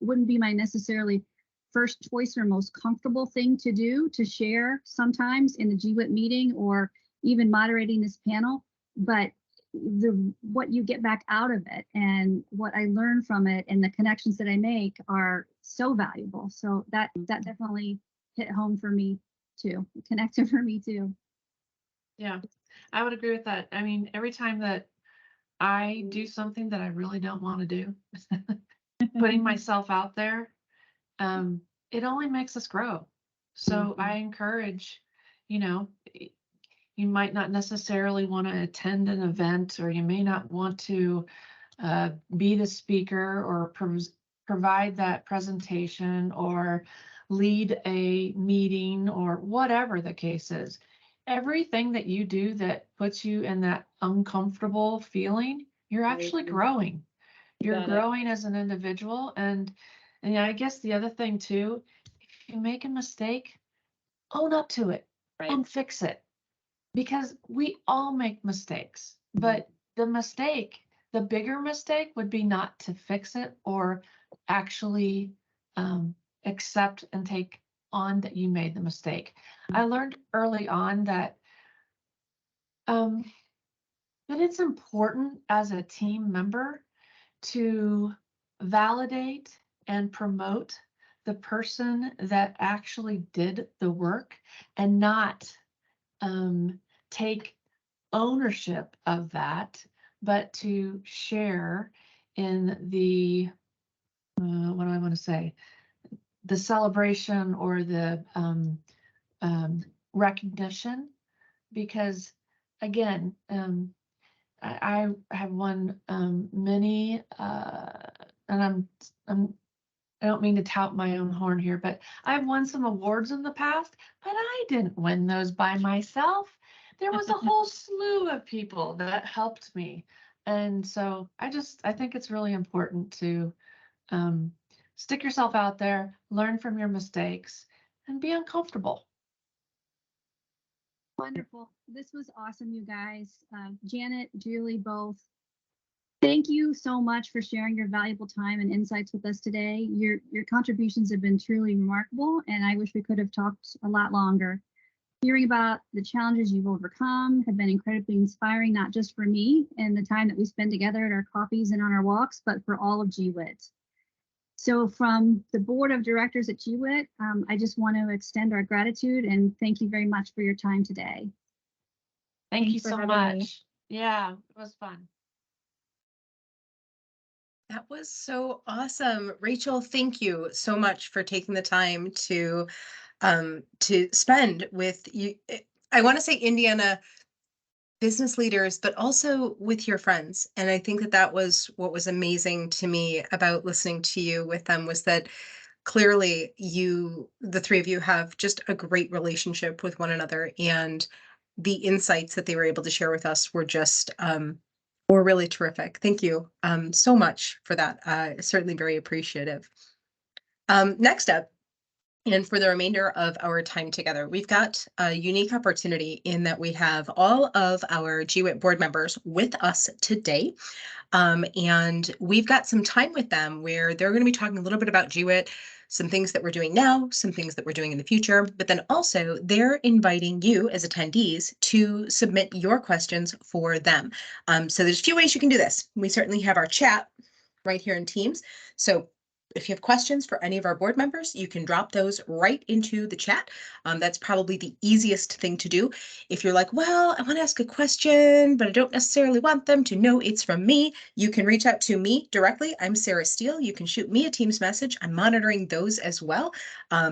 wouldn't be my necessarily first choice or most comfortable thing to do, to share sometimes in the GWIT meeting or even moderating this panel. But what you get back out of it and what I learn from it and the connections that I make are so valuable. So that definitely hit home for me too, connected for me too. Yeah, I would agree with that. I mean, every time that I do something that I really don't want to do, putting myself out there, it only makes us grow. So I encourage, you know, you might not necessarily want to attend an event, or you may not want to be the speaker or provide that presentation or lead a meeting or whatever the case is. Everything that you do that puts you in that uncomfortable feeling, you're actually growing. You're growing as an individual. And I guess the other thing too, if you make a mistake, own up to it and fix it. Because we all make mistakes, but the bigger mistake would be not to fix it or actually accept and take on that you made the mistake. I learned early on that it's important as a team member to validate and promote the person that actually did the work and not take ownership of that, but to share in the, what do I want to say, the celebration or the recognition, because again, I have won many, and I don't mean to tout my own horn here, but I've won some awards in the past, but I didn't win those by myself. There was a whole slew of people that helped me. And so I think it's really important to stick yourself out there, learn from your mistakes, and be uncomfortable. Wonderful. This was awesome, you guys. Janet, Julie, both. Thank you so much for sharing your valuable time and insights with us today. Your contributions have been truly remarkable, and I wish we could have talked a lot longer. Hearing about the challenges you've overcome have been incredibly inspiring, not just for me and the time that we spend together at our coffees and on our walks, but for all of GWIT. So from the board of directors at GWIT, I just want to extend our gratitude and thank you very much for your time today. Thank you so much. Yeah, it was fun. That was so awesome. Rachel, thank you so much for taking the time to spend with you. I want to say Indiana business leaders, but also with your friends. And I think that was what was amazing to me about listening to you with them, was that clearly the three of you have just a great relationship with one another, and the insights that they were able to share with us were just were really terrific. Thank you so much for that. Certainly very appreciative. Next up, and for the remainder of our time together, we've got a unique opportunity in that we have all of our GWIT board members with us today. And we've got some time with them where they're going to be talking a little bit about GWIT, some things that we're doing now, some things that we're doing in the future, but then also they're inviting you as attendees to submit your questions for them. So there's a few ways you can do this. We certainly have our chat right here in Teams. So if you have questions for any of our board members, you can drop those right into the chat. That's probably the easiest thing to do. If you're like, well, I want to ask a question, but I don't necessarily want them to know it's from me, you can reach out to me directly. I'm Sarah Steele. You can shoot me a Teams message. I'm monitoring those as well.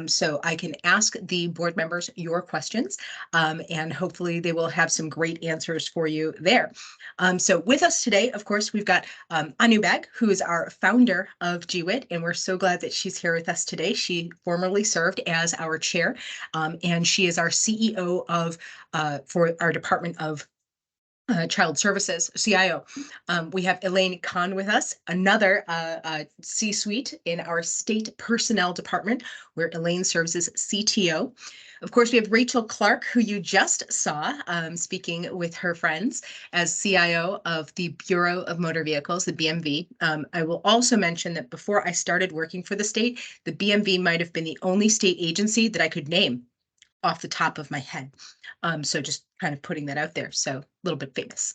So I can ask the board members your questions, and hopefully they will have some great answers for you there. So with us today, of course, we've got Anu Bag, who is our founder of GWIT, and we're so glad that she's here with us today. She formerly served as our chair, and she is our CEO of for our Department of Child Services, CIO. We have Elaine Kahn with us, another C-suite in our state personnel department, where Elaine serves as CTO. Of course, we have Rachel Clark, who you just saw speaking with her friends as CIO of the Bureau of Motor Vehicles, the BMV. I will also mention that before I started working for the state, the BMV might have been the only state agency that I could name. off the top of my head. So just kind of putting that out there. So a little bit famous.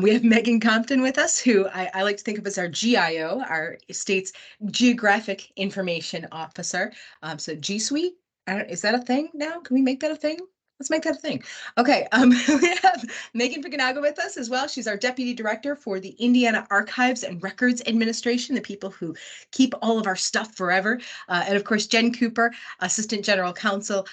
We have Meaghan Compton with us, who I like to think of as our GIO, our state's Geographic Information Officer. So G Suite, is that a thing now? Can we make that a thing? Let's make that a thing. Okay, we have Meaghan Fukunaga with us as well. She's our Deputy Director for the Indiana Archives and Records Administration, the people who keep all of our stuff forever. And of course, Jen Cooper, Assistant General Counsel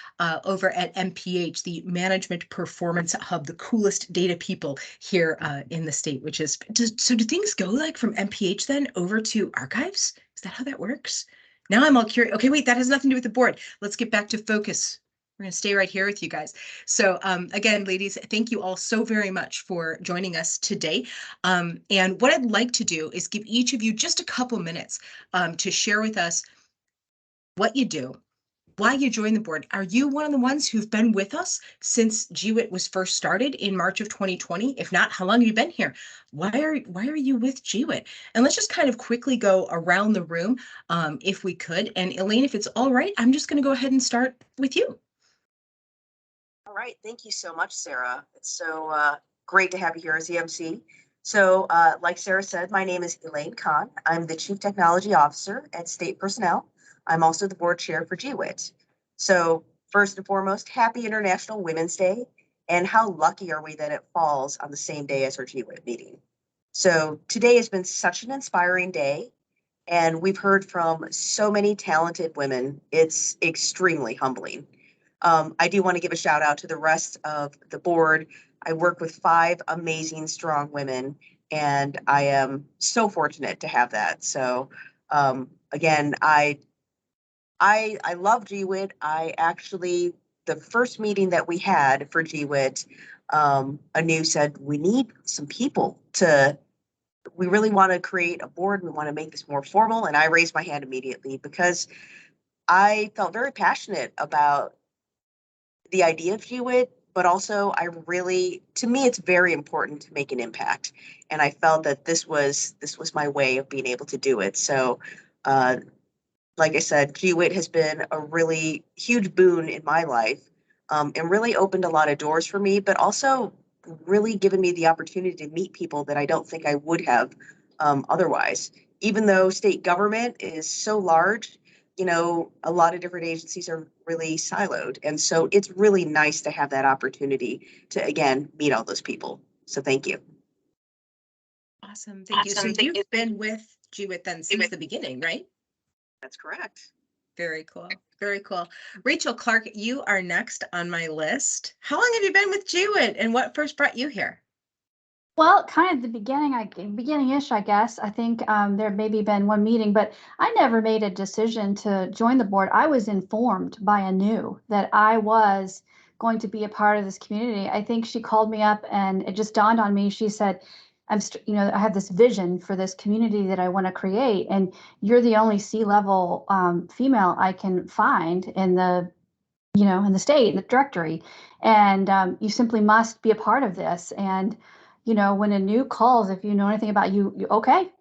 over at MPH, the Management Performance Hub, the coolest data people here in the state, which is, so do things go like from MPH then over to archives? Is that how that works? Now I'm all curious. Okay, wait, that has nothing to do with the board. Let's get back to focus. We're going to stay right here with you guys. So again, ladies, thank you all so very much for joining us today. And what I'd like to do is give each of you just a couple minutes to share with us what you do, why you joined the board. Are you one of the ones who've been with us since GWIT was first started in March of 2020? If not, how long have you been here? Why are you with GWIT? And let's just kind of quickly go around the room if we could. And Elaine, if it's all right, I'm just going to go ahead and start with you. All right, thank you so much, Sarah. It's so great to have you here as EMC. So like Sarah said, my name is Elaine Kahn. I'm the Chief Technology Officer at State Personnel. I'm also the board chair for GWIT. So first and foremost, happy International Women's Day. And how lucky are we that it falls on the same day as our GWIT meeting. So today has been such an inspiring day. And we've heard from so many talented women. It's extremely humbling. I do want to give a shout out to the rest of the board. I work with 5 amazing, strong women, and I am so fortunate to have that. So again, I love GWIT. I actually, the first meeting that we had for GWIT, Anu said, we need some people we really want to create a board. We want to make this more formal. And I raised my hand immediately because I felt very passionate about the idea of GWIT, but also to me, it's very important to make an impact. And I felt that this was my way of being able to do it. So, like I said, GWIT has been a really huge boon in my life, and really opened a lot of doors for me, but also really given me the opportunity to meet people that I don't think I would have otherwise. Even though state government is so large, you know, a lot of different agencies are really siloed. And so it's really nice to have that opportunity to, again, meet all those people. So thank you. Awesome. Thank you. So you've been with GWIT then since the beginning, right? That's correct. Very cool. Very cool. Rachel Clark, you are next on my list. How long have you been with GWIT and what first brought you here? Well, kind of the beginning-ish, I guess. I think there maybe been one meeting, but I never made a decision to join the board. I was informed by Anu that I was going to be a part of this community. I think she called me up and it just dawned on me. She said, I have this vision for this community that I want to create, and you're the only C-level female I can find in the state, in the directory, and you simply must be a part of this. And when Anu calls, if you know anything about you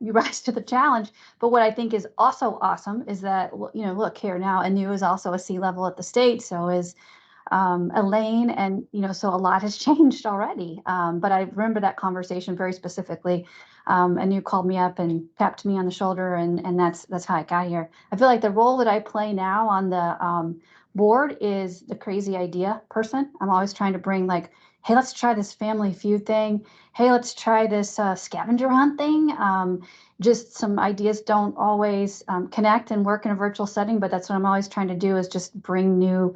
rise to the challenge. But what I think is also awesome is that, look here now, Anu is also a C-level at the state, so is Elaine, and so a lot has changed already. But I remember that conversation very specifically. Anu called me up and tapped me on the shoulder, and that's how I got here. I feel like the role that I play now on the board is the crazy idea person. I'm always trying to bring, like, hey, let's try this Family Feud thing. Hey, let's try this scavenger hunt thing. Just some ideas don't always connect and work in a virtual setting, but that's what I'm always trying to do, is just bring new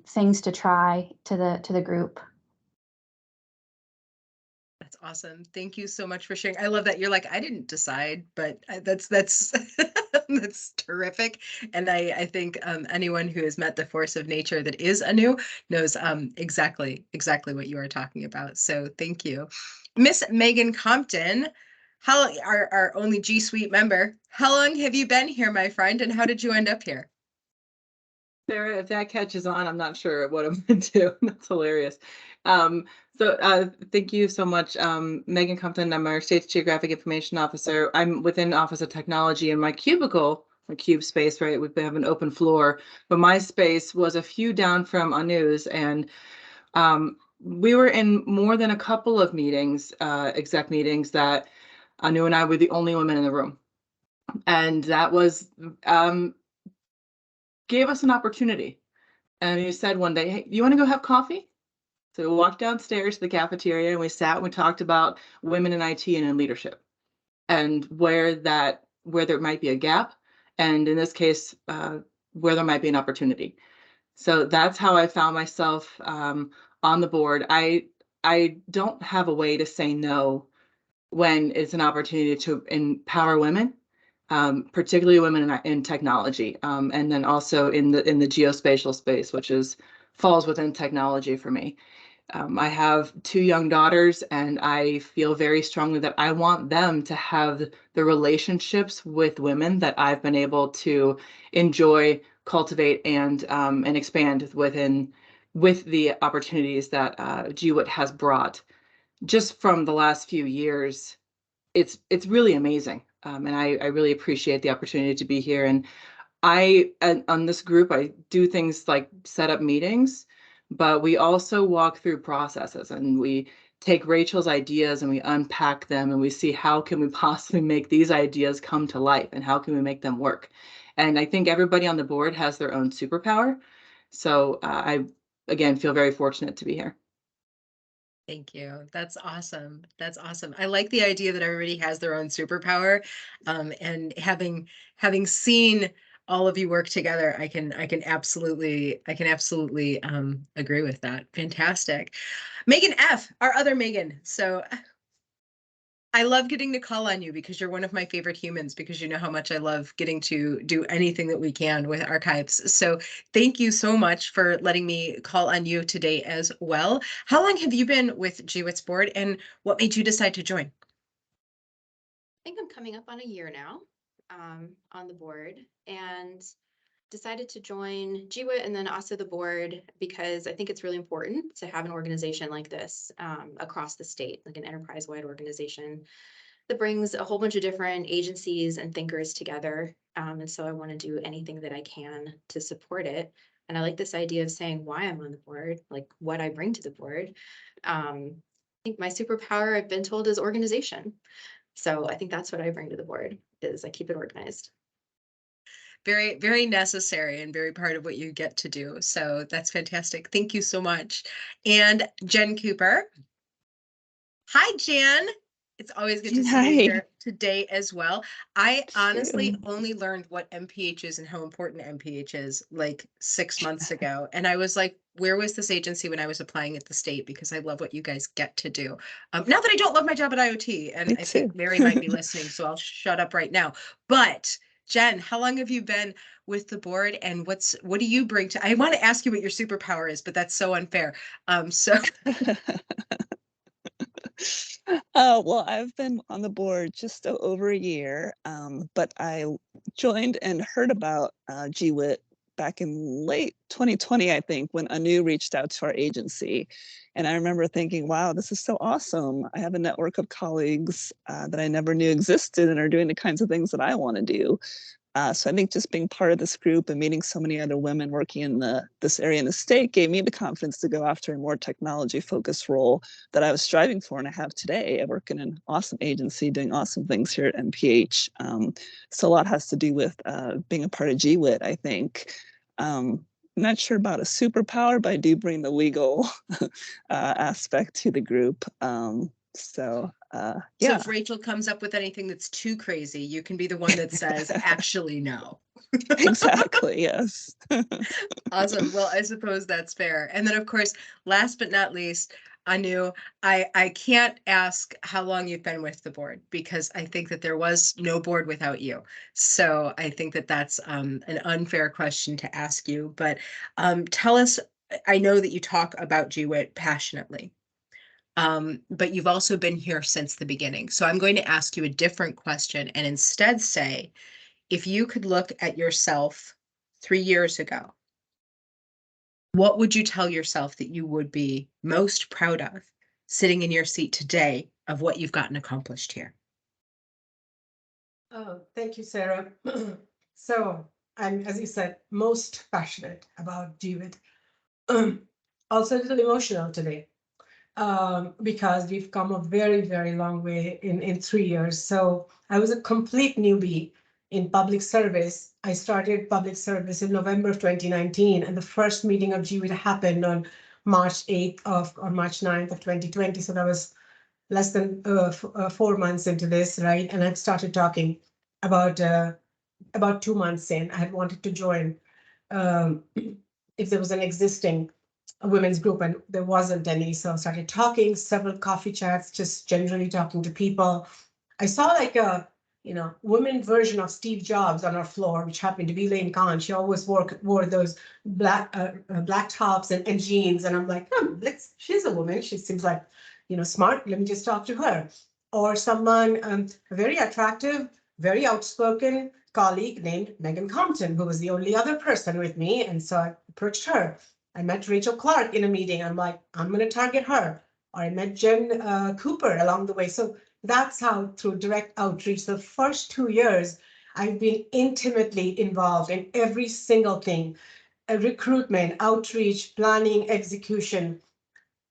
things to try to the group. That's awesome. Thank you so much for sharing. I love that you're like, I didn't decide, but that's that's terrific. And I think anyone who has met the force of nature that is Anu knows exactly what you are talking about. So thank you. Miss Meaghan Compton, our only G Suite member, how long have you been here, my friend, and how did you end up here? Sarah, if that catches on, I'm not sure what I'm going to do. That's hilarious. Thank you so much. Meaghan Compton, I'm our State's Geographic Information Officer. I'm within Office of Technology, and my cubicle a cube space, right? We have an open floor, but my space was a few down from Anu's, and we were in more than a couple of meetings, exec meetings, that Anu and I were the only women in the room. And that was, gave us an opportunity. And he said one day, hey, you want to go have coffee? So we walked downstairs to the cafeteria and we sat and we talked about women in IT and in leadership and where there might be a gap. And in this case, where there might be an opportunity. So that's how I found myself on the board. I don't have a way to say no when it's an opportunity to empower women, particularly women in technology, and then also in the geospatial space, which falls within technology for me. I have 2 young daughters, and I feel very strongly that I want them to have the relationships with women that I've been able to enjoy, cultivate, and expand with the opportunities that GWIT has brought. Just from the last few years, it's really amazing, and I really appreciate the opportunity to be here. And on this group, I do things like set up meetings, but we also walk through processes and we take Rachel's ideas and we unpack them and we see how can we possibly make these ideas come to life and how can we make them work. And I think everybody on the board has their own superpower. So I, again, feel very fortunate to be here. Thank you. That's awesome. That's awesome. I like the idea that everybody has their own superpower. And having seen all of you work together, I can absolutely agree with that. Fantastic. Meaghan F., our other Meaghan. So I love getting to call on you because you're one of my favorite humans, because you know how much I love getting to do anything that we can with archives. So thank you so much for letting me call on you today as well. How long have you been with GWIT's board, and what made you decide to join? I think I'm coming up on a year now on the board, and decided to join GWIT and then also the board because I think it's really important to have an organization like this across the state, like an enterprise-wide organization that brings a whole bunch of different agencies and thinkers together. And so I want to do anything that I can to support it. And I like this idea of saying why I'm on the board, like what I bring to the board. I think my superpower, I've been told, is organization. So I think that's what I bring to the board, is I keep it organized. Very, very necessary and very part of what you get to do. So that's fantastic. Thank you so much. And Jen Cooper. Hi, Jen. It's always good to see you here today as well. I honestly only learned what MPH is and how important MPH is like 6 months ago. And I was like, where was this agency when I was applying at the state? Because I love what you guys get to do. Not that I don't love my job at IoT, and I think Mary might be listening, so I'll shut up right now. But Jen, how long have you been with the board, and what do you bring to? I want to ask you what your superpower is, but that's so unfair. Well, I've been on the board just over a year, but I joined and heard about GWIT back in late 2020, I think, when Anu reached out to our agency. And I remember thinking, wow, this is so awesome. I have a network of colleagues that I never knew existed and are doing the kinds of things that I want to do. So I think just being part of this group and meeting so many other women working in this area in the state gave me the confidence to go after a more technology-focused role that I was striving for and I have today. I work in an awesome agency doing awesome things here at MPH. So a lot has to do with being a part of GWIT, I think. I'm not sure about a superpower, but I do bring the legal aspect to the group. So if Rachel comes up with anything that's too crazy, you can be the one that says, actually, no. Exactly, yes. Awesome. Well, I suppose that's fair. And then, of course, last but not least, Anu, I can't ask how long you've been with the board, because I think that there was no board without you. So I think that that's an unfair question to ask you. But tell us, I know that you talk about GWIT passionately. But you've also been here since the beginning. So I'm going to ask you a different question and instead say, if you could look at yourself 3 years ago, what would you tell yourself that you would be most proud of sitting in your seat today of what you've gotten accomplished here? Oh, thank you, Sarah. So I'm, as you said, most passionate about GWIT. Also a little emotional today because we've come a very, very long way in 3 years. So I was a complete newbie in public service. I started public service in November of 2019, and the first meeting of GWIT happened on March 8th or March 9th of 2020. So that was less than 4 months into this, right? And I started talking about 2 months in. I had wanted to join if there was an existing women's group, and there wasn't any. So I started talking, several coffee chats, just generally talking to people. I saw like a, women version of Steve Jobs on our floor, which happened to be Elaine. She always wore those black tops and jeans. And I'm like, she's a woman. She seems like, smart. Let me just talk to her. Or someone very attractive, very outspoken colleague named Meaghan Compton, who was the only other person with me. And so I approached her. I met Rachel Clark in a meeting. I'm like, I'm going to target her. Or I met Jen Cooper along the way. So that's how, through direct outreach, the first 2 years, I've been intimately involved in every single thing, recruitment, outreach, planning, execution.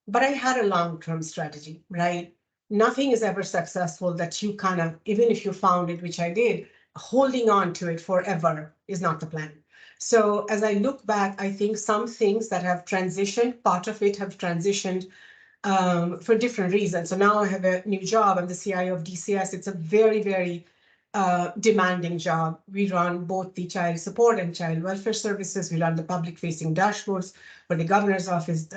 But I had a long-term strategy, right? Nothing is ever successful that you kind of, even if you found it, which I did, holding on to it forever is not the plan. So as I look back, I think some things that have transitioned, part of it have transitioned for different reasons. So now I have a new job. I'm the CIO of DCS. It's a very, very demanding job. We run both the child support and child welfare services. We run the public facing dashboards for the governor's office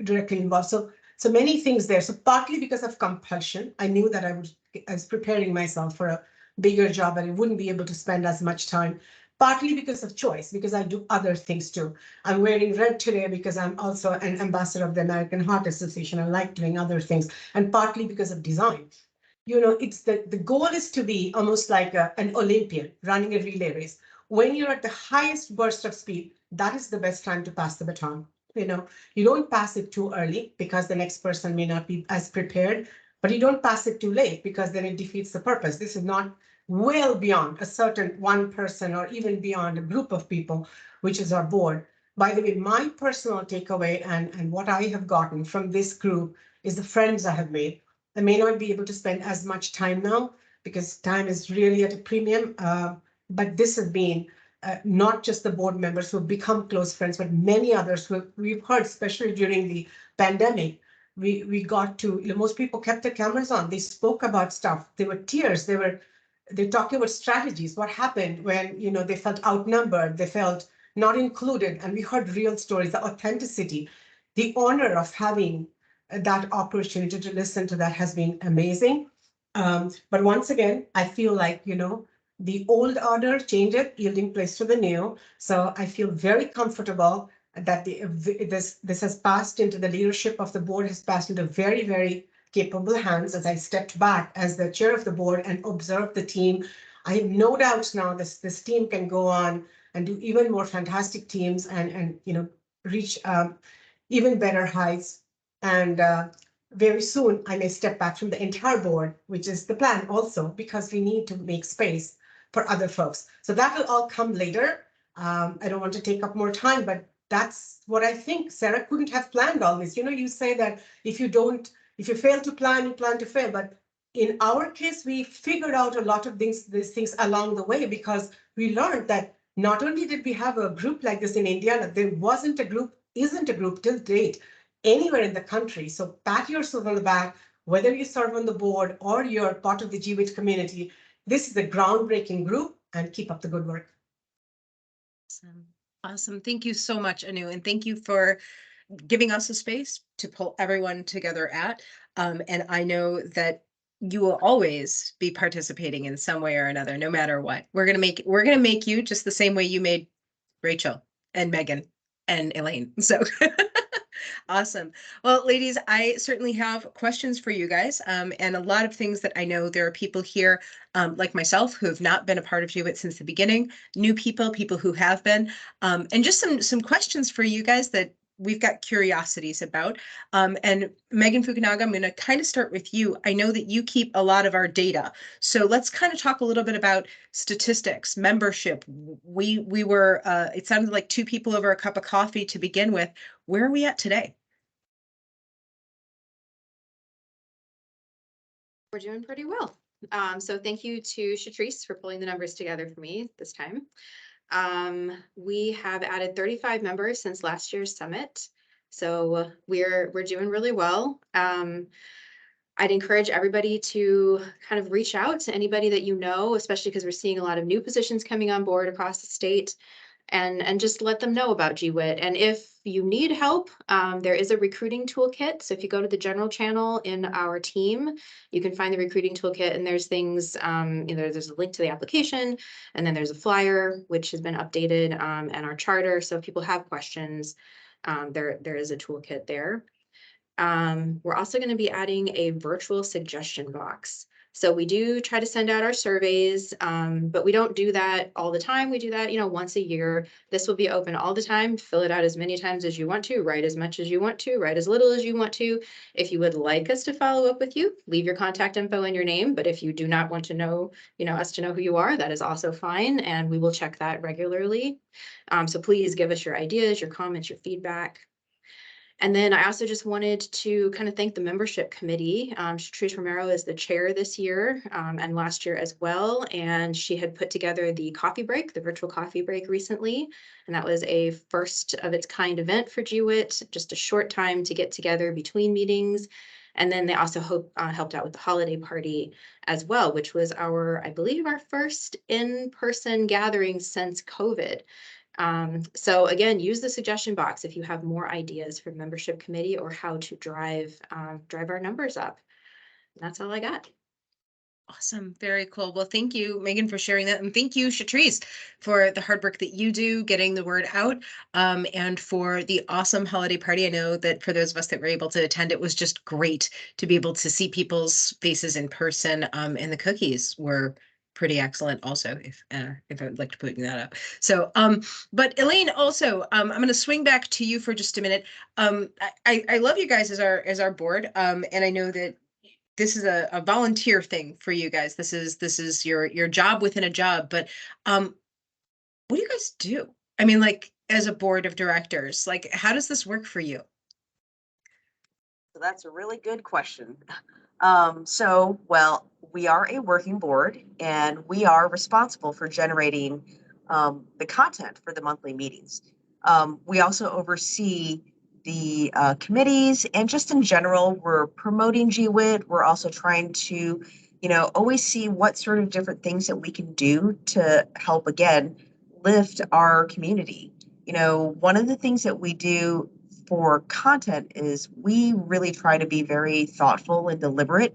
directly involved. So many things there. So partly because of compulsion, I knew that I was preparing myself for a bigger job and I wouldn't be able to spend as much time. Partly because of choice, because I do other things too. I'm wearing red today because I'm also an ambassador of the American Heart Association. I like doing other things. And partly because of design. It's the goal is to be almost like an Olympian running a relay race. When you're at the highest burst of speed, that is the best time to pass the baton. You don't pass it too early because the next person may not be as prepared, but you don't pass it too late because then it defeats the purpose. This is not well beyond a certain one person or even beyond a group of people, which is our board. By the way, my personal takeaway and what I have gotten from this group is the friends I have made. I may not be able to spend as much time now because time is really at a premium, but this has been not just the board members who have become close friends, but many others who we've heard, especially during the pandemic, we got to, most people kept their cameras on. They spoke about stuff. There were tears. They're talking about strategies. What happened when, they felt outnumbered, they felt not included. And we heard real stories, the authenticity, the honor of having that opportunity to listen to that has been amazing. But once again, I feel like, the old order changed it, yielding place to the new. So I feel very comfortable that this has passed into the leadership of the board, has passed into very, very capable hands. As I stepped back as the chair of the board and observed the team, I have no doubts now this team can go on and do even more fantastic teams and reach even better heights. And very soon I may step back from the entire board, which is the plan also, because we need to make space for other folks. So that will all come later. I don't want to take up more time, but that's what I think. Sarah couldn't have planned all this. You say that if you fail to plan, you plan to fail. But in our case, we figured out a lot of these things along the way because we learned that not only did we have a group like this in Indiana, there isn't a group till date anywhere in the country. So pat yourself on the back, whether you serve on the board or you're part of the GWIT community. This is a groundbreaking group, and keep up the good work. Awesome. Thank you so much, Anu, and thank you for giving us a space to pull everyone together at. And I know that you will always be participating in some way or another, no matter what. We're gonna make you just the same way you made Rachel and Meaghan and Elaine. So awesome. Well, ladies, I certainly have questions for you guys, and a lot of things that I know there are people here like myself who have not been a part of GWIT since the beginning, new people who have been, and just some questions for you guys that we've got curiosities about. And Meaghan Fukunaga, I'm going to kind of start with you. I know that you keep a lot of our data. So let's kind of talk a little bit about statistics, membership. We were, it sounded like two people over a cup of coffee to begin with. Where are we at today? We're doing pretty well. So thank you to Tracy for pulling the numbers together for me this time. We have added 35 members since last year's summit. So we're doing really well. I'd encourage everybody to kind of reach out to anybody that you know, especially because we're seeing a lot of new positions coming on board across the state, and just let them know about GWIT. And if you need help, there is a recruiting toolkit. So if you go to the general channel in our team, you can find the recruiting toolkit, and there's things, there's a link to the application, and then there's a flyer, which has been updated, and our charter. So if people have questions, there is a toolkit there. We're also going to be adding a virtual suggestion box. So we do try to send out our surveys, but we don't do that all the time. We do that, once a year. This will be open all the time. Fill it out as many times as you want to, write as much as you want to, write as little as you want to. If you would like us to follow up with you, leave your contact info and your name. But if you do not want to know, us to know who you are, that is also fine. And we will check that regularly. So please give us your ideas, your comments, your feedback. And then I also just wanted to kind of thank the membership committee. Tracy Romero is the chair this year, and last year as well. And she had put together the coffee break, the virtual coffee break recently. And that was a first of its kind event for GWIT, just a short time to get together between meetings. And then they also helped out with the holiday party as well, which was I believe our first in-person gathering since COVID. So again, use the suggestion box if you have more ideas for membership committee or how to drive our numbers up. And that's all I got. Awesome. Very cool. Well, thank you, Meaghan, for sharing that. And thank you, Tracy, for the hard work that you do getting the word out, and for the awesome holiday party. I know that for those of us that were able to attend, it was just great to be able to see people's faces in person, and the cookies were pretty excellent also, if I'd like to put that up. So, but Elaine, also, I'm going to swing back to you for just a minute. I love you guys as our board, and I know that this is a volunteer thing for you guys. This is your job within a job, but what do you guys do? I mean, like, as a board of directors, like, how does this work for you? So that's a really good question. Well, we are a working board, and we are responsible for generating the content for the monthly meetings. We also oversee the committees, and just in general, we're promoting GWIT. We're also trying to, always see what sort of different things that we can do to help, again, lift our community. One of the things that we do for content is we really try to be very thoughtful and deliberate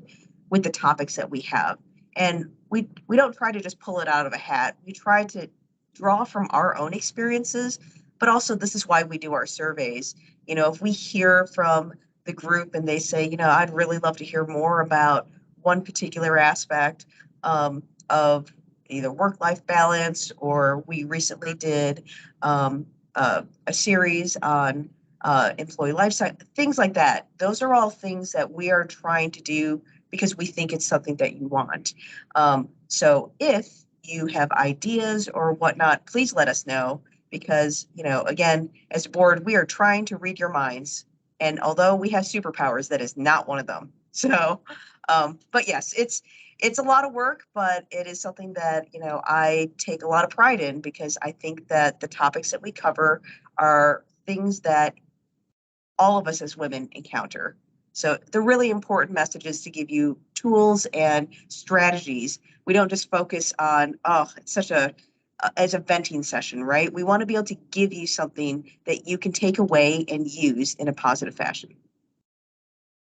with the topics that we have. And we don't try to just pull it out of a hat. We try to draw from our own experiences, but also this is why we do our surveys. If we hear from the group and they say, I'd really love to hear more about one particular aspect of either work-life balance, or we recently did a series on employee lifestyle, things like that. Those are all things that we are trying to do because we think it's something that you want. So if you have ideas or whatnot, please let us know, because, again, as a board, we are trying to read your minds. And although we have superpowers, that is not one of them. So, but yes, it's a lot of work, but it is something that, I take a lot of pride in, because I think that the topics that we cover are things that all of us as women encounter. So the really important message is to give you tools and strategies. We don't just focus on, it's such as a venting session, right? We want to be able to give you something that you can take away and use in a positive fashion.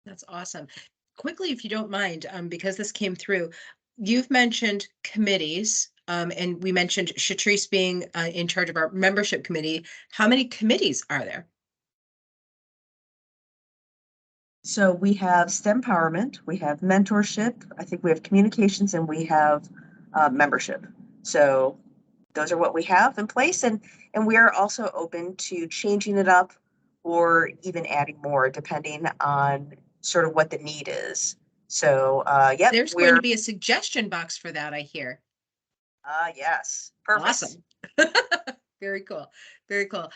That's awesome. Quickly, if you don't mind, because this came through, you've mentioned committees, and we mentioned Tracy being in charge of our membership committee. How many committees are there? So we have STEM empowerment, we have mentorship, I think we have communications, and we have membership. So those are what we have in place, and we are also open to changing it up or even adding more depending on sort of what the need is. So, yep. There's going to be a suggestion box for that, I hear. Yes. Perfect. Awesome. Very cool. Very cool.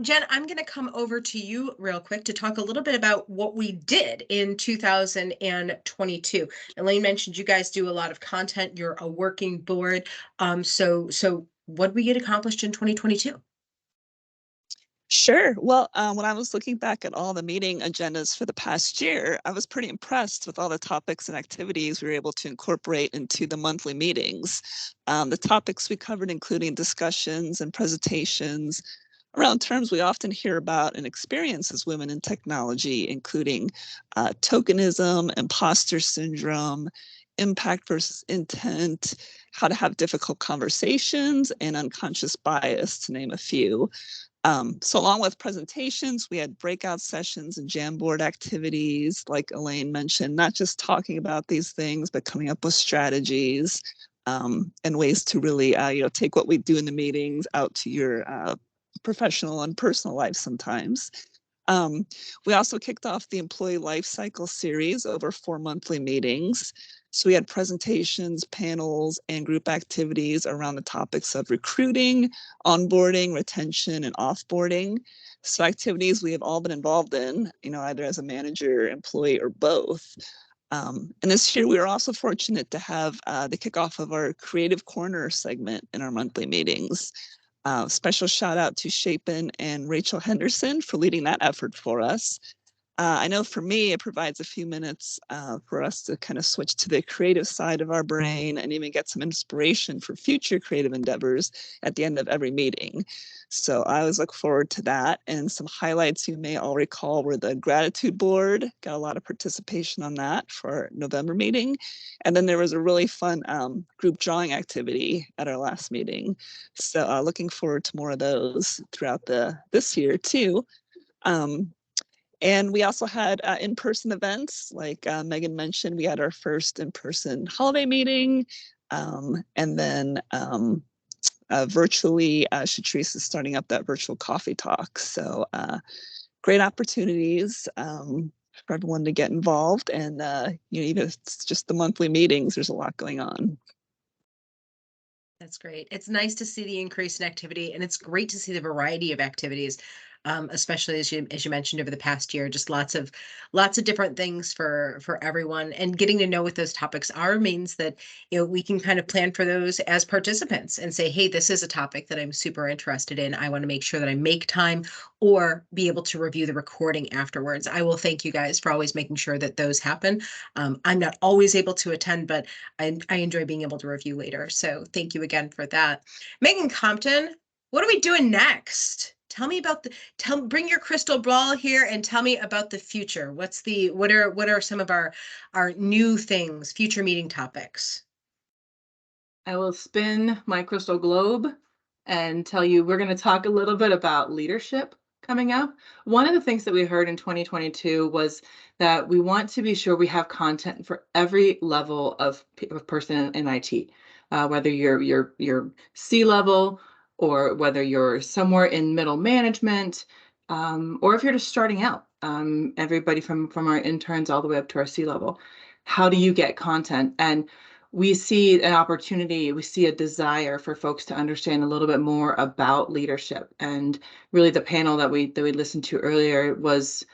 Jen, I'm going to come over to you real quick to talk a little bit about what we did in 2022. Elaine mentioned you guys do a lot of content. You're a working board. So what did we get accomplished in 2022? Sure. Well, when I was looking back at all the meeting agendas for the past year, I was pretty impressed with all the topics and activities we were able to incorporate into the monthly meetings. The topics we covered, including discussions and presentations around terms we often hear about and experience as women in technology, including tokenism, imposter syndrome, impact versus intent, how to have difficult conversations, and unconscious bias, to name a few. So along with presentations, we had breakout sessions and Jamboard activities, like Elaine mentioned, not just talking about these things, but coming up with strategies and ways to really, take what we do in the meetings out to your professional and personal life sometimes. We also kicked off the Employee Life Cycle series over 4 monthly meetings. So we had presentations, panels, and group activities around the topics of recruiting, onboarding, retention, and offboarding. So activities we have all been involved in, either as a manager, employee, or both. And this year, we were also fortunate to have the kickoff of our Creative Corner segment in our monthly meetings. Special shout out to Shapen and Rachel Henderson for leading that effort for us. I know for me, it provides a few minutes for us to kind of switch to the creative side of our brain and even get some inspiration for future creative endeavors at the end of every meeting. So I always look forward to that. And some highlights you may all recall were the gratitude board, got a lot of participation on that for our November meeting. And then there was a really fun group drawing activity at our last meeting. So looking forward to more of those throughout this year too. And we also had in-person events, like Meaghan mentioned. We had our first in-person holiday meeting, and then virtually, Tracy is starting up that virtual coffee talk. So great opportunities for everyone to get involved, and even if it's just the monthly meetings, there's a lot going on. That's great. It's nice to see the increase in activity, and it's great to see the variety of activities, especially as you mentioned over the past year. Just lots of different things for everyone, and getting to know what those topics are means that we can kind of plan for those as participants and say, hey, this is a topic that I'm super interested in. I want to make sure that I make time or be able to review the recording afterwards. I will thank you guys for always making sure that those happen. I'm not always able to attend, but I enjoy being able to review later. So thank you again for that. Meaghan Compton, what are we doing next? Tell me about bring your crystal ball here and tell me about the future. What are some of our new things, future meeting topics? I will spin my crystal globe and tell you we're going to talk a little bit about leadership coming up. One of the things that we heard in 2022 was that we want to be sure we have content for every level of person in IT, whether you're C-level or whether you're somewhere in middle management, or if you're just starting out, everybody from our interns all the way up to our C-level. How do you get content? And we see an opportunity, we see a desire for folks to understand a little bit more about leadership. And really the panel that we listened to earlier was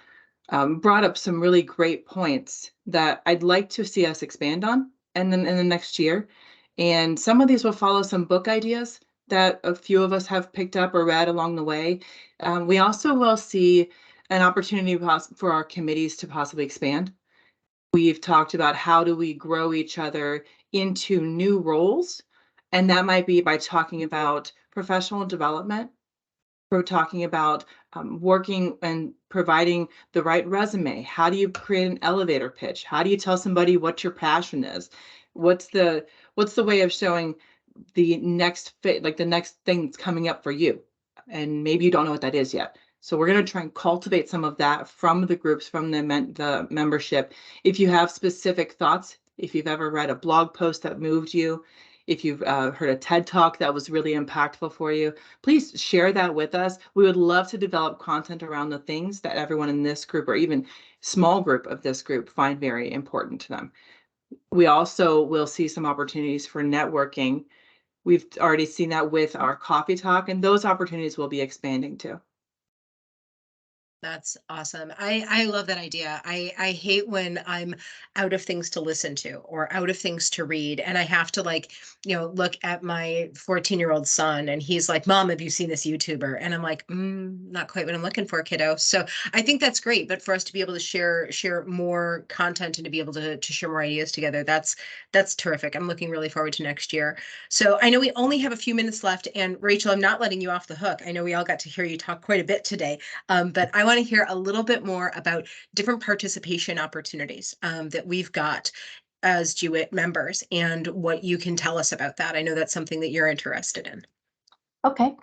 brought up some really great points that I'd like to see us expand on and then in the next year. And some of these will follow some book ideas that a few of us have picked up or read along the way. We also will see an opportunity for our committees to possibly expand. We've talked about how do we grow each other into new roles, and that might be by talking about professional development. We're talking about working and providing the right resume. How do you create an elevator pitch? How do you tell somebody what your passion is? What's the way of showing the next fit, like the next thing that's coming up for you? And maybe you don't know what that is yet. So we're going to try and cultivate some of that from the groups, from the membership. If you have specific thoughts, if you've ever read a blog post that moved you, If you've heard a TED Talk that was really impactful for you, please share that with us. We would love to develop content around the things that everyone in this group, or even small group of this group, find very important to them. We also will see some opportunities for networking. We've already seen that with our coffee talk, and those opportunities will be expanding too. That's awesome. I love that idea. I hate when I'm out of things to listen to or out of things to read. And I have to look at my 14-year-old son and he's like, Mom, have you seen this YouTuber? And I'm like, not quite what I'm looking for, kiddo. So I think that's great. But for us to be able to share more content and to be able to share more ideas together, that's terrific. I'm looking really forward to next year. So I know we only have a few minutes left. And Rachel, I'm not letting you off the hook. I know we all got to hear you talk quite a bit today. But I want to hear a little bit more about different participation opportunities that we've got as GWIT members and what you can tell us about that. I know that's something that you're interested in. Okay.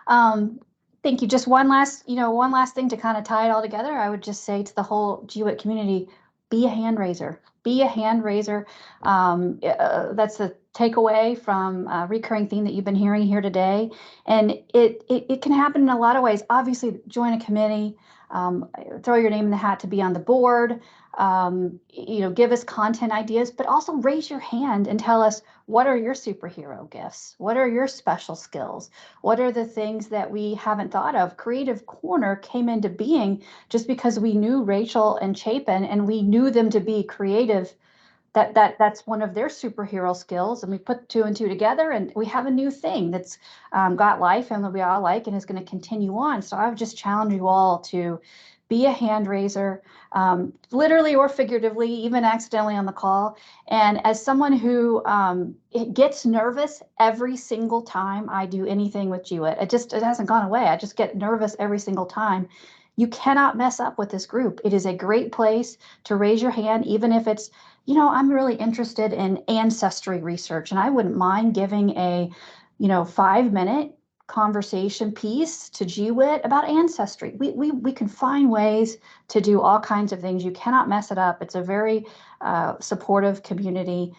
Thank you. Just one last thing to kind of tie it all together. I would just say to the whole GWIT community, be a hand raiser. Be a hand raiser. That's the takeaway from a recurring theme that you've been hearing here today. And it can happen in a lot of ways. Obviously, join a committee, throw your name in the hat to be on the board, give us content ideas, but also raise your hand and tell us, what are your superhero gifts? What are your special skills? What are the things that we haven't thought of? Creative Corner came into being just because we knew Rachel and Chapin and we knew them to be creative. That's one of their superhero skills. And we put 2 and 2 together and we have a new thing that's got life and that we all like and is going to continue on. So I would just challenge you all to be a hand raiser, literally or figuratively, even accidentally on the call. And as someone who it gets nervous every single time I do anything with GWIT, it hasn't gone away. I just get nervous every single time. You cannot mess up with this group. It is a great place to raise your hand, even if it's, I'm really interested in ancestry research, and I wouldn't mind giving a, 5-minute conversation piece to GWIT about ancestry. We can find ways to do all kinds of things. You cannot mess it up. It's a very supportive community.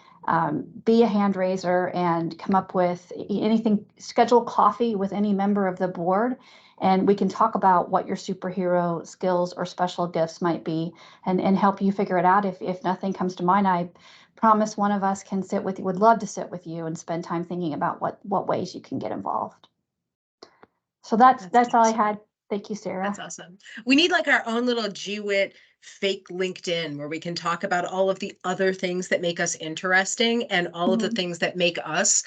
Be a hand raiser and come up with anything. Schedule coffee with any member of the board, and we can talk about what your superhero skills or special gifts might be and help you figure it out. If nothing comes to mind, I promise one of us can sit with you, would love to sit with you and spend time thinking about what ways you can get involved. So that's all I had. Thank you, Sarah. That's awesome. We need like our own little GWIT fake LinkedIn where we can talk about all of the other things that make us interesting and all of the things that make us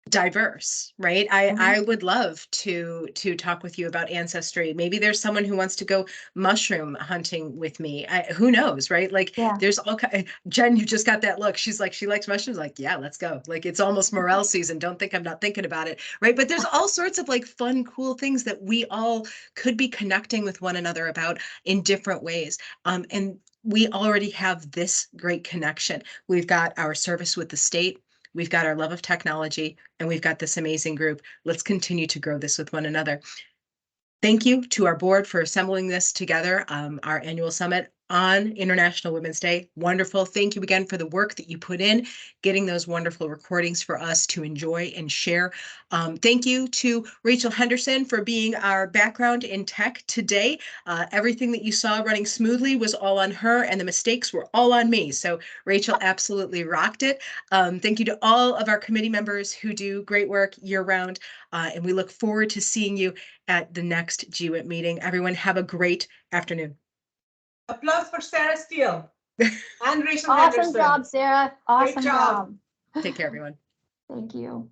diverse, right? I would love to talk with you about ancestry. Maybe there's someone who wants to go mushroom hunting with me. Who knows, right? Like there's all kind. Jen, you just got that look. She's like, she likes mushrooms. Like, yeah, let's go. Like it's almost morel season. Don't think I'm not thinking about it, right? But there's all sorts of like fun, cool things that we all could be connecting with one another about in different ways. And we already have this great connection. We've got our service with the state. We've got our love of technology, and we've got this amazing group. Let's continue to grow this with one another. Thank you to our board for assembling this together, our annual summit on International Women's Day. Wonderful. Thank you again for the work that you put in, getting those wonderful recordings for us to enjoy and share. Thank you to Rachel Henderson for being our background in tech today. Everything that you saw running smoothly was all on her, and the mistakes were all on me. So Rachel absolutely rocked it. Thank you to all of our committee members who do great work year-round, and we look forward to seeing you at the next GWIT meeting. Everyone have a great afternoon. Applause for Sarah Steele and Rachel Awesome Henderson. job, Sarah. Awesome Great job. Take care, everyone. Thank you.